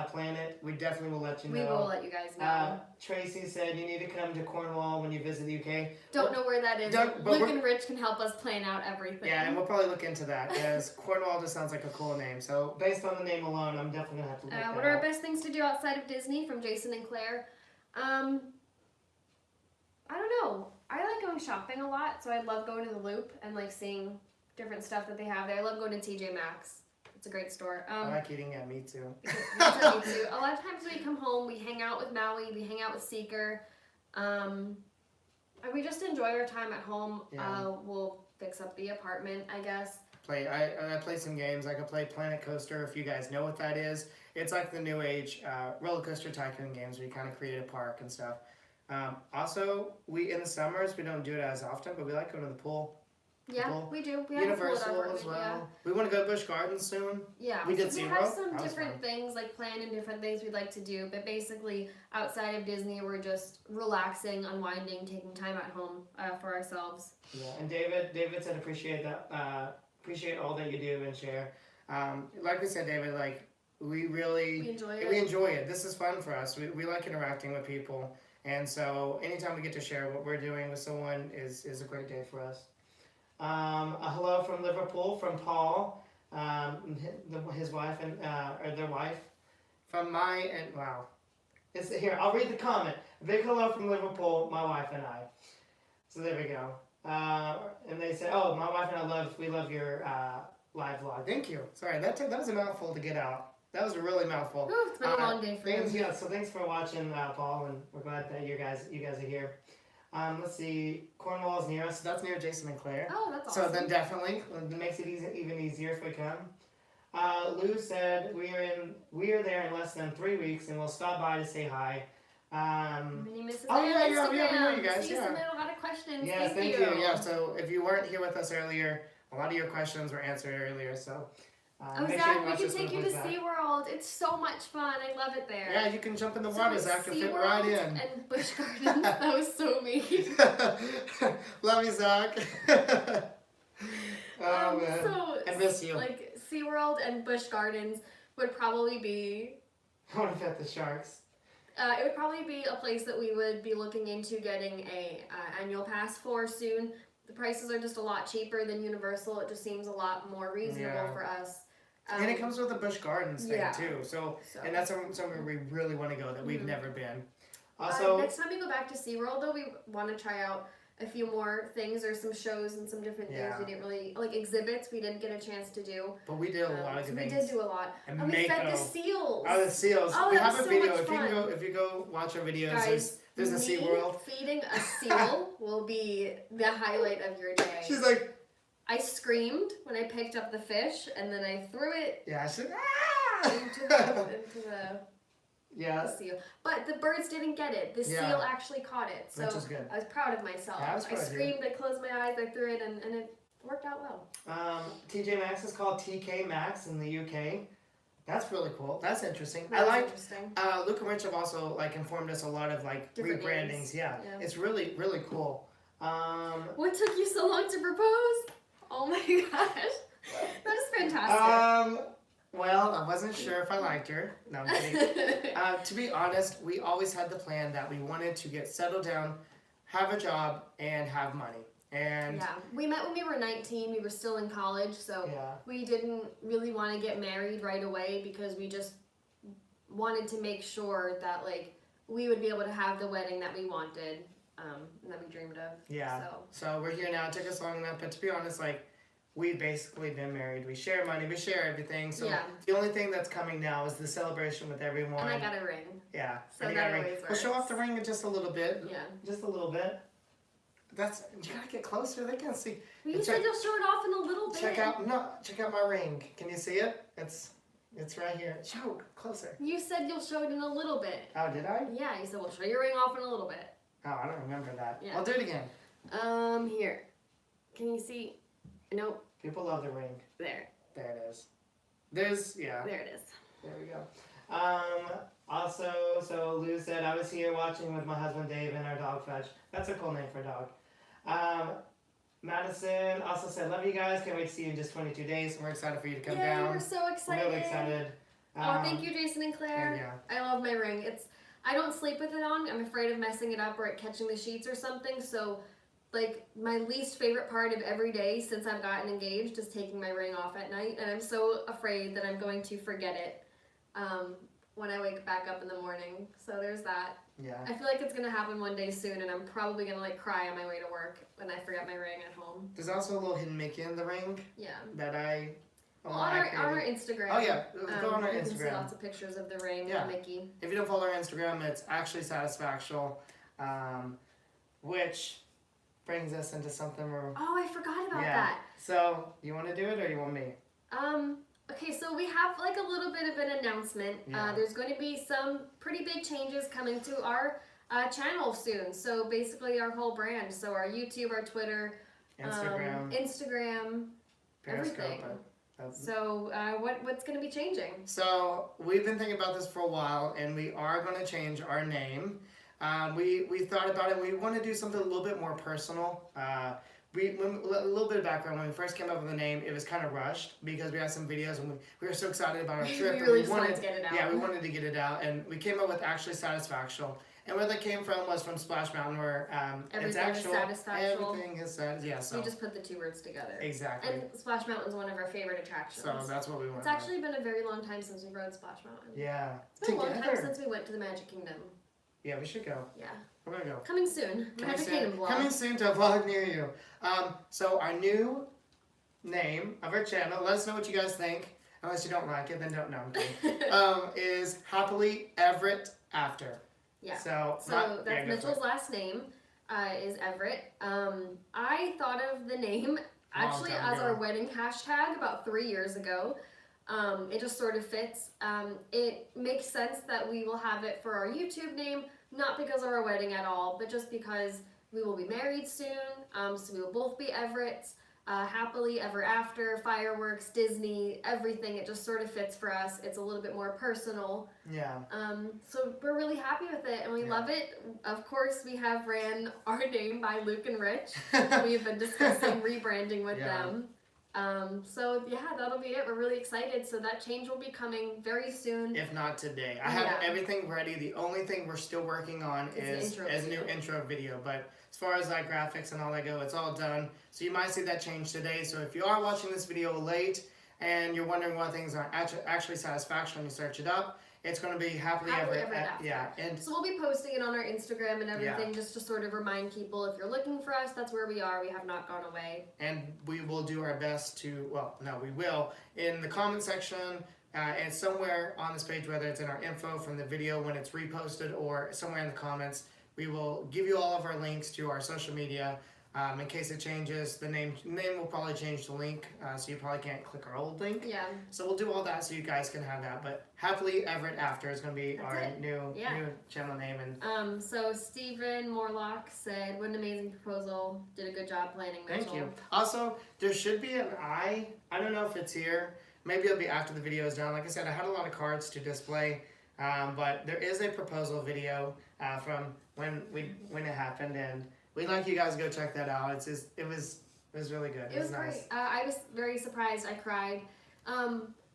plan it. We definitely will let you know. We will let you guys know. Tracy said you need to come to Cornwall when you visit the UK. Don't know where that is. Luke and Rich can help us plan out everything. Yeah, and we'll probably look into that because Cornwall just sounds like a cool name. So based on the name alone, I'm definitely gonna have to look that What are our best things to do outside of Disney from Jason and Claire? I don't know. I like going shopping a lot, so I love going to the Loop and like seeing different stuff that they have there. I love going to TJ Maxx. It's a great store. I like eating at Me Too. Me too. A lot of times we come home, we hang out with Maui, we hang out with Seeker, and we just enjoy our time at home. Yeah. We'll fix up the apartment, I guess. I play some games. I could play Planet Coaster if you guys know what that is. It's like the new age roller coaster tycoon games where you kind of create a park and stuff. Also, we in the summers we don't do it as often, but we like going to the pool. Yeah, we do. We have Universal a pool at our as well. Yeah. We want to go to Busch Gardens soon. Yeah, we did we SeaWorld. have some That was different fun. things like planned and different things we'd like to do, but basically outside of Disney, we're just relaxing, unwinding, taking time at home for ourselves. Yeah, and David said appreciate that. Appreciate all that you do and share. Like we said, David, like we enjoy it. We enjoy it. This is fun for us. We like interacting with people, and so anytime we get to share what we're doing with someone is a great day for us. A hello from Liverpool from Paul, his wife and or their wife, from wow. It's here. I'll read the comment. Big hello from Liverpool, my wife and I. So there we go. And they said, "Oh, my wife and I we love your live vlog." Thank you. Sorry, that was a mouthful to get out. That was a really mouthful. Ooh, it's been a long day for you. Yeah, so thanks for watching, Paul, and we're glad that you guys are here. Let's see, Cornwall's near us. That's near Jason and Claire. Oh, that's awesome. So then definitely, it makes it even easier if we come. Lou said we are there in less than 3 weeks, and we'll stop by to say hi. My name is Oh yeah, we know you guys. So you submitted a lot of questions. Yes, thank you. Yeah, so if you weren't here with us earlier, a lot of your questions were answered earlier. So. Zach, we can take you to SeaWorld. It's so much fun. I love it there. Yeah, you can jump in the water, Zach. You'll fit right in. And Busch Gardens. That was so mean. Love you, Zach. Oh, man. So, I miss you. Like, SeaWorld and Busch Gardens would probably be... I want to pet the sharks. It would probably be a place that we would be looking into getting a annual pass for soon. The prices are just a lot cheaper than Universal. It just seems a lot more reasonable for us. And it comes with a Busch Gardens thing too. So, and that's somewhere we really want to go that we've never been. Also, next time we go back to SeaWorld, though, we want to try out a few more things or some shows and some different things we didn't really, like exhibits we didn't get a chance to do. But we did a lot of good things. We did do a lot. And we fed the seals. Oh, the seals. Oh, we have a so video. much If you go watch our videos, guys, there's a SeaWorld. Feeding a seal will be the highlight of your day. She's like, I screamed when I picked up the fish, and then I threw it she's into the seal. But the birds didn't get it. The seal actually caught it. So which is good. I was proud of myself. I screamed, I closed my eyes, I threw it, and it worked out well. TJ Maxx is called TK Maxx in the UK. That's really cool. That's interesting. Interesting. Luke and Rich have also informed us a lot that different rebrandings. names. Yeah, it's really really cool. What took you so long to propose? Oh my gosh, that is fantastic. Well, I wasn't sure if I liked her. No, I'm kidding. To be honest, we always had the plan that we wanted to get settled down, have a job, and have money. And we met when we were 19. We were still in college, so we didn't really want to get married right away because we just wanted to make sure that we would be able to have the wedding that we wanted, and that we dreamed of. Yeah. So we're here now. It took us long enough, but to be honest, we've basically been married. We share money. We share everything. So the only thing that's coming now is the celebration with everyone. And I got a ring. Yeah. So that always works. We'll show off the ring in just a little bit. Yeah. Just a little bit. You gotta get closer. They can't see. Well, you said you'll show it off in a little bit. Check out my ring. Can you see it? It's right here. Show closer. You said you'll show it in a little bit. Oh, did I? Yeah, you said we'll show your ring off in a little bit. Oh, I don't remember that. Yeah. I'll do it again. Here. Can you see? Nope. People love the ring. There. There it is. There it is. There we go. Also, so Lou said, I was here watching with my husband Dave and our dog Fetch. That's a cool name for a dog. Madison also said, love you guys. Can't wait to see you in just 22 days. We're excited for you to come down. Yeah, we're so excited. Really excited. Thank you, Jason and Claire. I love my ring. I don't sleep with it on. I'm afraid of messing it up or it catching the sheets or something. So, my least favorite part of every day since I've gotten engaged is taking my ring off at night. And I'm so afraid that I'm going to forget it when I wake back up in the morning. So there's that. Yeah. I feel like it's going to happen one day soon, and I'm probably going to cry on my way to work when I forget my ring at home. There's also a little hidden Mickey in the ring. Yeah. That I... on our Instagram. Oh yeah, go on our you Instagram. can see lots of pictures of the ring and Mickey. If you don't follow our Instagram, it's actually Satisfactual, which brings us into something more. Oh, I forgot about that. So, you want to do it or you want me? Okay, so we have like a little bit of an announcement. Yeah. There's going to be some pretty big changes coming to our channel soon. So basically our whole brand. So our YouTube, our Twitter, Instagram, Periscope. everything. So what's going to be changing? So we've been thinking about this for a while, and we are going to change our name. We thought about it. We want to do something a little bit more personal. A little bit of background. When we first came up with the name, it was kind of rushed because we had some videos and we were so excited about our trip. We really wanted to get it out. Yeah, we wanted to get it out, and we came up with Actually Satisfactual. And where that came from was from Splash Mountain, where it's actual. Everything is satisfactual. So we just put the two words together. Exactly. And Splash Mountain is one of our favorite attractions. So that's what we want. It's actually been a very long time since we rode Splash Mountain. Yeah. It's been a long time since we went to the Magic Kingdom. Yeah, we should go. Yeah. We're gonna go. Coming soon. Magic Kingdom vlog. Coming soon to a vlog near you. So our new name of our channel, let us know what you guys think. Unless you don't like it, then don't know. Is Happily Everett After. Yeah. So that's Mitchell's last name. Is Everett. I thought of the name actually as our wedding hashtag about 3 years ago. It just sort of fits. It makes sense that we will have it for our YouTube name, not because of our wedding at all, but just because we will be married soon. So we will both be Everetts. Happily Ever After, fireworks, Disney, everything. It just sort of fits for us. It's a little bit more personal. Yeah. So we're really happy with it and we love it. Of course, we have ran our name by Luke and Rich. We've been discussing rebranding with them. So yeah, that'll be it. We're really excited. So that change will be coming very soon. If not today. I have everything ready. The only thing we're still working on is a new intro video. But as far as like graphics and all that go, it's all done. So you might see that change today. So if you are watching this video late and you're wondering why things aren't actually satisfactory when you search it up, it's going to be Happily Ever After. Yeah. And so we'll be posting it on our Instagram and everything just to sort of remind people if you're looking for us, that's where we are. We have not gone away. And we will do our best to, we will, in the comment section and somewhere on this page, whether it's in our info from the video when it's reposted or somewhere in the comments, we will give you all of our links to our social media. In case it changes, the name will probably change the link, so you probably can't click our old link. Yeah. So we'll do all that so you guys can have that. But Happily Everett After is going to be our new channel name. And so Stephen Morlock said, "What an amazing proposal! Did a good job planning, Mitchell." Thank you. Also, there should be an I. I don't know if it's here. Maybe it'll be after the video is done. Like I said, I had a lot of cards to display, but there is a proposal video from when it happened, and we'd like you guys to go check that out. It was really good. It was nice. Great. I was very surprised. I cried.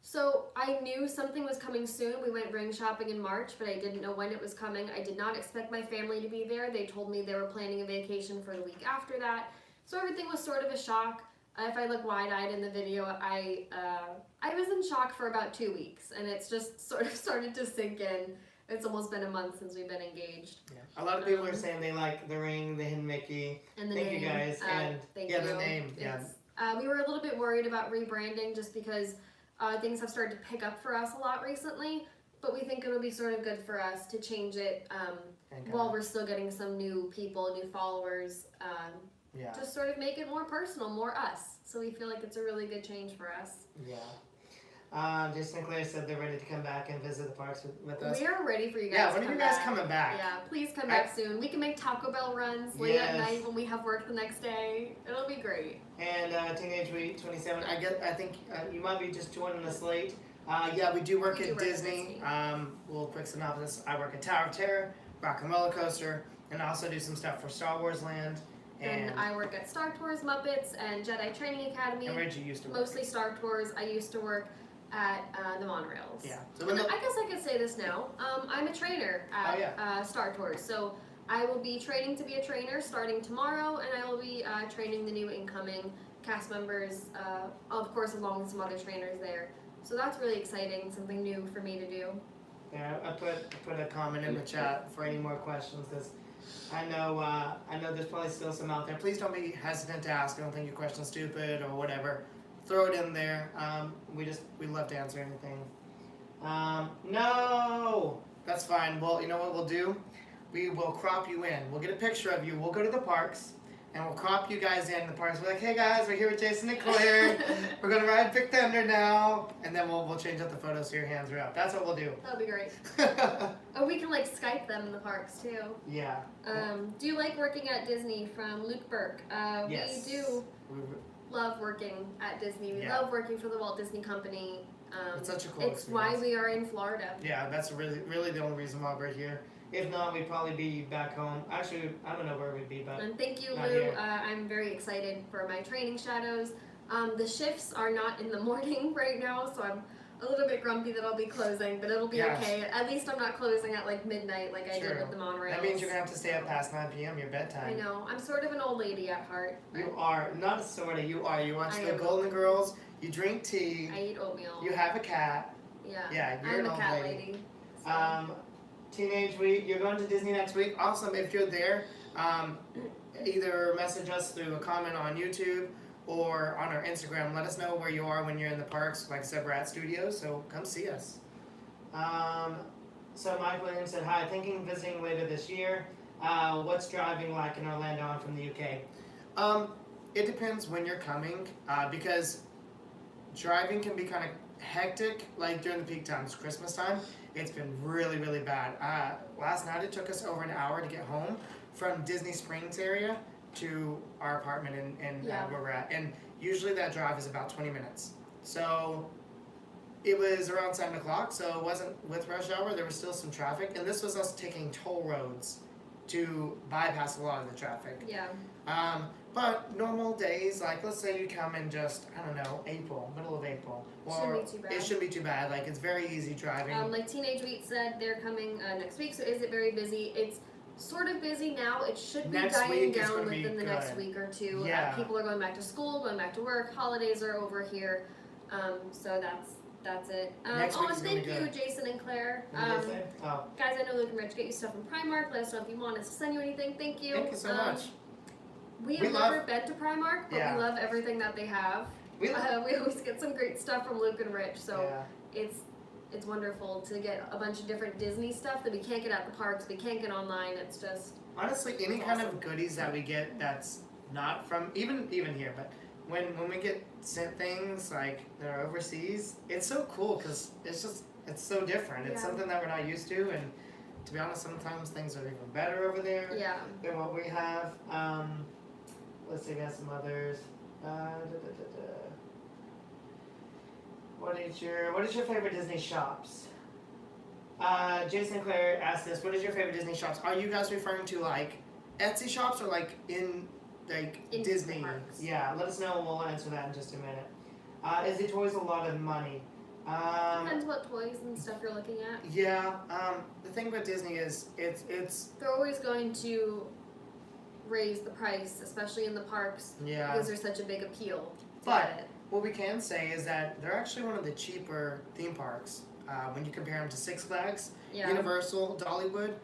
So I knew something was coming soon. We went ring shopping in March, but I didn't know when it was coming. I did not expect my family to be there. They told me they were planning a vacation for the week after that. So everything was sort of a shock. If I look wide-eyed in the video, I was in shock for about 2 weeks, and it's just sort of started to sink in. It's almost been a month since we've been engaged. Yeah. A lot of people are saying they like the ring, the hidden Mickey. And the thank name. You guys. And thank you. The name. Yeah. We were a little bit worried about rebranding just because things have started to pick up for us a lot recently. But we think it'll be sort of good for us to change it while we're still getting some new people, new followers. Just sort of make it more personal, more us. So we feel like it's a really good change for us. Yeah. Jason and Claire said they're ready to come back and visit the parks with us. We are ready for you guys. Yeah, when are you guys coming back? Yeah, please come back soon. We can make Taco Bell runs late at night when we have work the next day. It'll be great. And Teenage Week 27. I think you might be just joining us late. We do work at Disney. Little quick synopsis. I work at Tower of Terror, Rock and Roller Coaster, and I also do some stuff for Star Wars Land. And I work at Star Tours, Muppets, and Jedi Training Academy. And Reggie used to work. Mostly Star Tours. I used to work at the monorails. Yeah. So I guess I could say this now. I'm a trainer at Star Tours. So I will be training to be a trainer starting tomorrow, and I will be training the new incoming cast members, of course, along with some other trainers there. So that's really exciting, something new for me to do. Yeah, I put a comment in the chat for any more questions, because I know there's probably still some out there. Please don't be hesitant to ask. I don't think your question's stupid or whatever. Throw it in there. We love to answer anything. No, that's fine. Well, you know what we'll do? We will crop you in. We'll get a picture of you. We'll go to the parks. and we'll crop you guys in the parks. We're like, hey guys, we're here with Jason and Claire. We're gonna ride Big Thunder now, and then we'll change up the photos so your hands are up. That's what we'll do. That'll be great. Or we can like Skype them in the parks too. Yeah. Do you like working at Disney? From Luke Burke. Yes. We do love working at Disney. We love working for the Walt Disney Company. It's such a cool It's experience. why we are in Florida. Yeah, that's really the only reason why we're here. If not, we'd probably be back home. Actually, I don't know where we'd be, but And thank you, not Lou. here. I'm very excited for my training shadows. The shifts are not in the morning right now, so I'm a little bit grumpy that I'll be closing, but it'll be okay. At least I'm not closing at like midnight like I did with the monorails. That means you're gonna have to stay up past 9 p.m. your bedtime. I know. I'm sort of an old lady at heart. You are not sort of. You are. You watch I the am. Golden Girls. You drink tea. I eat oatmeal. You have a cat. Yeah. Yeah, you're I'm an a old cat lady. So. Teenage week. You're going to Disney next week. Awesome. If you're there, either message us through a comment on YouTube or on our Instagram. Let us know where you are when you're in the parks. Like I said, we're at studios, so come see us. So Mike Williams said, hi, thinking visiting later this year. What's driving like in Orlando? I'm from the UK. It depends when you're coming, because driving can be kind of hectic, like during the peak times, Christmas time. It's been really bad. Last night it took us over an hour to get home from Disney Springs area to our apartment in where we're at. And usually that drive is about 20 minutes. So it was around 7 o'clock, so it wasn't with rush hour. There was still some traffic. And this was us taking toll roads to bypass a lot of the traffic. Yeah. But normal days, like let's say you come in just, I don't know, middle of April. Shouldn't be too bad. It shouldn't be too bad. Like it's very easy driving. Like Teenage Wheat said, they're coming next week. So is it very busy? It's sort of busy now. It should be Next dying week is down gonna be within the next good. week or two. Yeah. People are going back to school, going back to work. Holidays are over here. So that's it. Next week And is gonna be thank you, good. Jason and Claire. What did they say? Oh, Guys, I know Luke and Rich get you stuff from Primark. Let us know if you want us to send you anything. Thank you. thank you so much. We have never been to Primark, but we love everything that they have. We always get some great stuff from Luke and Rich, so it's wonderful to get a bunch of different Disney stuff that we can't get at the parks, we can't get online. It's just Honestly, any kind of goodies that we get that's not from even here, but when we get sent things like that are overseas, it's so cool because it's so different. It's something that we're not used to, and to be honest, sometimes things are even better over there than what we have. Let's see, we got some others. What is your favorite Disney shops? Jason Claire asked this. What is your favorite Disney shops? Are you guys referring to like Etsy shops or like in Disney? Yeah, let us know and we'll answer that in just a minute. Is the toys a lot of money? depends what toys and stuff you're looking at. Yeah. The thing about Disney is it's They're always going to raise the price, especially in the parks, because there's such a big appeal to get it. What we can say is that they're actually one of the cheaper theme parks when you compare them to Six Flags, Universal, Dollywood.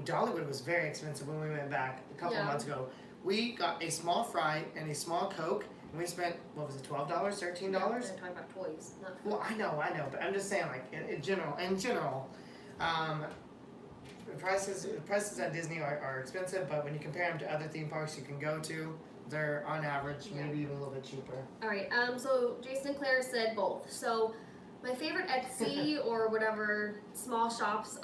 Dollywood was very expensive when we went back a couple of months ago. We got a small fry and a small Coke, and we spent, what was it, $12, $13? They're talking about toys, not food. Well, I know, but I'm just saying, like, in general, prices at Disney are expensive, but when you compare them to other theme parks you can go to, they're on average maybe even a little bit cheaper. Alright, so Jason and Claire said both. So my favorite Etsy or whatever small shops,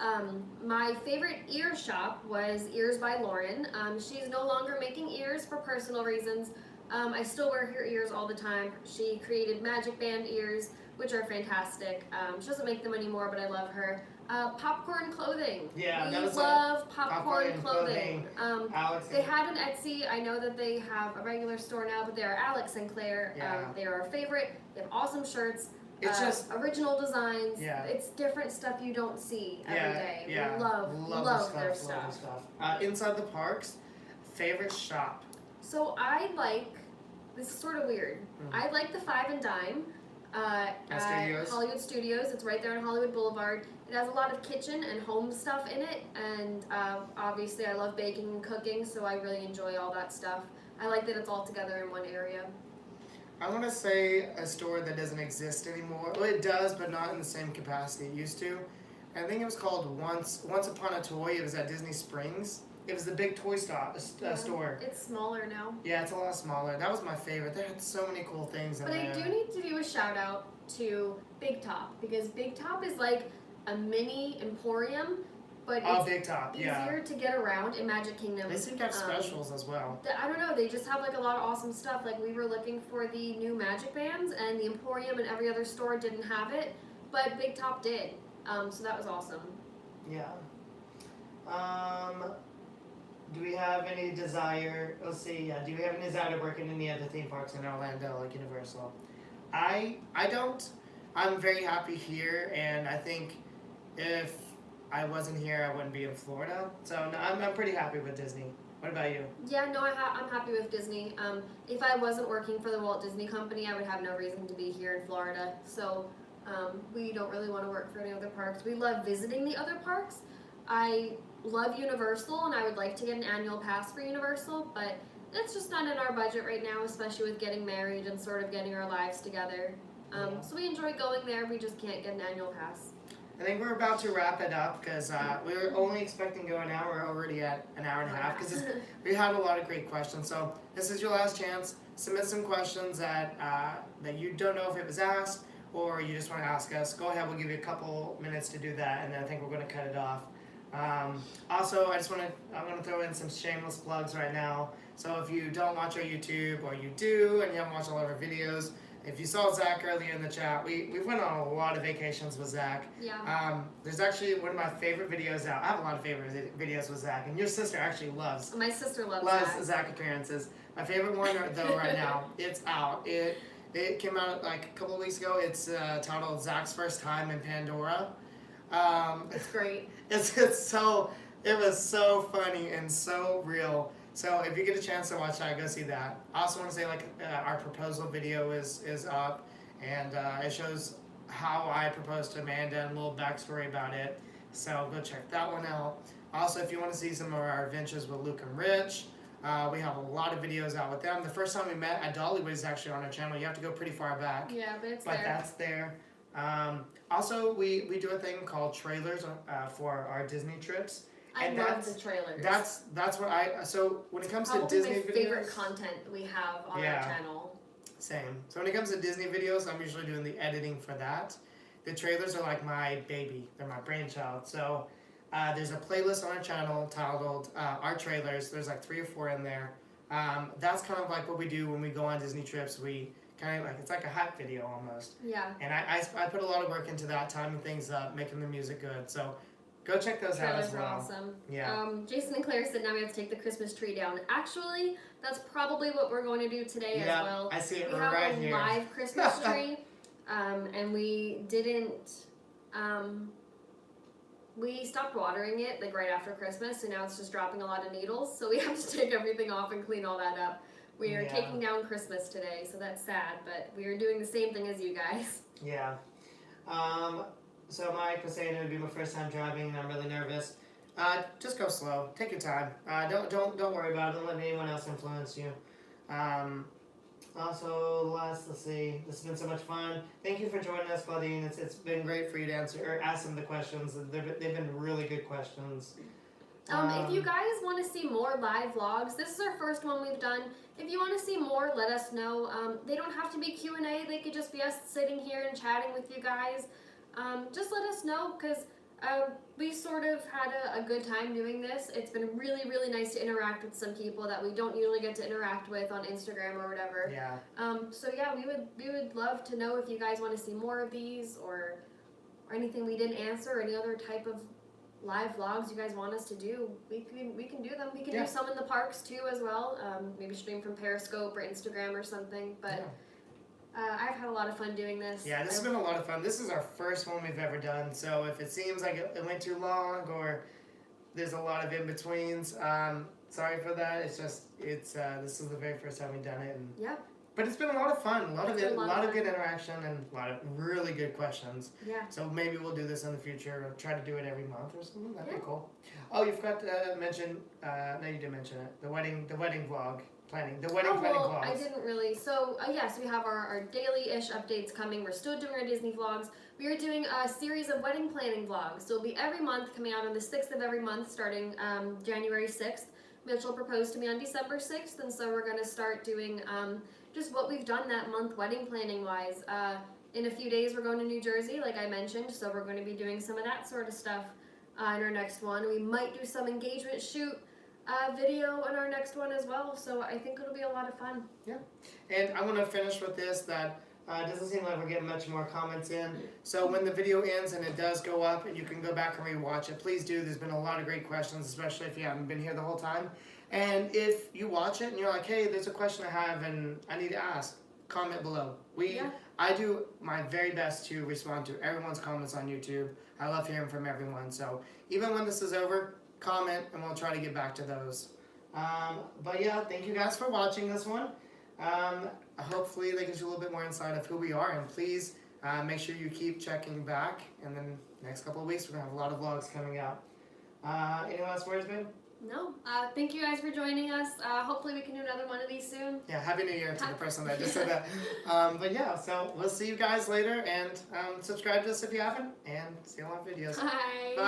my favorite ear shop was Ears by Lauren. She's no longer making ears for personal reasons. I still wear her ears all the time. She created Magic Band ears, which are fantastic. She doesn't make them anymore, but I love her. Popcorn clothing. Yeah, we that was love popcorn clothing. Alex, they had an Etsy. I know that they have a regular store now, but they are Alex and Claire. They are our favorite. They have awesome shirts. It's just original designs. It's different stuff you don't see every day. Yeah. We love their stuff. Inside the parks, favorite shop. So I like, this is sort of weird. I like the Five and Dime at Hollywood Studios. It's right there on Hollywood Boulevard. It has a lot of kitchen and home stuff in it, and obviously I love baking and cooking, so I really enjoy all that stuff. I like that it's all together in one area. I want to say a store that doesn't exist anymore. Well, it does, but not in the same capacity it used to. I think it was called Once Upon a Toy. It was at Disney Springs. It was the big toy store. It's smaller now. Yeah, it's a lot smaller. That was my favorite. They had so many cool things in But there. I do need to do a shout out to Big Top because Big Top is like a mini emporium, but it's Big Top, easier to get around in Magic Kingdom. They seem to have specials as well. I don't know, they just have like a lot of awesome stuff. Like we were looking for the new Magic Bands and the Emporium and every other store didn't have it, but Big Top did. So that was awesome. Yeah. Do we have any desire? Let's see. Do we have any desire to work in any other theme parks in Orlando, like Universal? I don't. I'm very happy here, and I think if I wasn't here, I wouldn't be in Florida. So no, I'm pretty happy with Disney. What about you? Yeah, no, I'm happy with Disney. If I wasn't working for the Walt Disney Company, I would have no reason to be here in Florida. So we don't really want to work for any other parks. We love visiting the other parks. I love Universal, and I would like to get an annual pass for Universal, but it's just not in our budget right now, especially with getting married and sort of getting our lives together. So we enjoy going there, we just can't get an annual pass. I think we're about to wrap it up because we were only expecting to go an hour. We're already at an hour and a half because we had a lot of great questions. So this is your last chance. Submit some questions that you don't know if it was asked or you just want to ask us. Go ahead. We'll give you a couple minutes to do that, and then I think we're going to cut it off. Also, I'm going to throw in some shameless plugs right now. So if you don't watch our YouTube, or you do and you haven't watched all of our videos, if you saw Zach earlier in the chat, we went on a lot of vacations with Zach. Yeah. There's actually one of my favorite videos out. I have a lot of favorite videos with Zach, and your sister actually loves. My sister loves Zach appearances. My favorite one though right now, it's out. It came out like a couple of weeks ago. It's titled Zach's First Time in Pandora. It's great. It was so funny and so real. So if you get a chance to watch that, go see that. I also want to say our proposal video is up, and it shows how I proposed to Amanda and a little backstory about it. So go check that one out. Also, if you want to see some of our adventures with Luke and Rich, we have a lot of videos out with them. The first time we met at Dollywood is actually on our channel. You have to go pretty far back. Yeah, but that's there. Also, we do a thing called trailers for our Disney trips. I love the trailers. That's what so when it comes Probably to Disney my videos, favorite content we have on our channel. Same. So when it comes to Disney videos, I'm usually doing the editing for that. The trailers are like my baby. They're my brainchild. So there's a playlist on our channel titled Our Trailers. There's like 3 or 4 in there. That's kind of like what we do when we go on Disney trips. We kind of it's like a hype video almost. Yeah. And I put a lot of work into that, timing things up, making the music good. So go check those out as well. Trailers are awesome. Yeah. Jason and Claire said now we have to take the Christmas tree down. Actually, that's probably what we're going to do today as well. I see it we right have a here. live Christmas tree, and we didn't. We stopped watering it like right after Christmas, and now it's just dropping a lot of needles. So we have to take everything off and clean all that up. We are taking down Christmas today, so that's sad. But we are doing the same thing as you guys. Yeah. So Mike was saying it would be my first time driving, and I'm really nervous. Just go slow. Take your time. Don't worry about it. Don't let anyone else influence you. Also, let's see. This has been so much fun. Thank you for joining us, Claudine. It's been great for you to ask some of the questions. They've been really good questions. If you guys want to see more live vlogs, this is our first one we've done. If you want to see more, let us know. They don't have to be Q&A. They could just be us sitting here and chatting with you guys. Just let us know, because we sort of had a good time doing this. It's been really, really nice to interact with some people that we don't usually get to interact with on Instagram or whatever. Yeah. So yeah, we would love to know if you guys want to see more of these, or anything we didn't answer, or any other type of live vlogs you guys want us to do. We can do them. We can do some in the parks too as well. Maybe stream from Periscope or Instagram or something. But I've had a lot of fun doing this. Yeah, this has been a lot of fun. This is our first one we've ever done, so if it seems like it went too long or there's a lot of in-betweens, sorry for that. It's just, this is the very first time we've done it. And, but it's been a lot of fun, a lot of good interaction, and a lot of really good questions. Yeah. So maybe we'll do this in the future, or try to do it every month or something. That'd be cool. Oh, you forgot to mention, no, you did mention it, the wedding vlog. planning, the wedding planning vlogs. I didn't really. So, yes, we have our daily-ish updates coming. We're still doing our Disney vlogs. We are doing a series of wedding planning vlogs. So it'll be every month, coming out on the 6th of every month, starting January 6th. Mitchell proposed to me on December 6th, and so we're going to start doing just what we've done that month wedding planning-wise. In a few days, we're going to New Jersey, like I mentioned, so we're going to be doing some of that sort of stuff in our next one. We might do some engagement shoot video in our next one as well, so I think it'll be a lot of fun. Yeah, and I want to finish with this, that it doesn't seem like we're getting much more comments in, so when the video ends and it does go up and you can go back and rewatch it, please do. There's been a lot of great questions, especially if you haven't been here the whole time, and if you watch it and you're like, hey, there's a question I have and I need to ask, comment below. I do my very best to respond to everyone's comments on YouTube. I love hearing from everyone, so even when this is over, comment and we'll try to get back to those. But yeah, thank you guys for watching this one. Hopefully that gives you a little bit more insight of who we are, and please make sure you keep checking back, and then next couple of weeks we're gonna have a lot of vlogs coming out. Any last words, babe? No. Thank you guys for joining us. Hopefully we can do another one of these soon. Yeah, Happy New Year to the person that just said that. But yeah, so we'll see you guys later, and subscribe to us if you haven't, and see you on videos. Bye. Bye.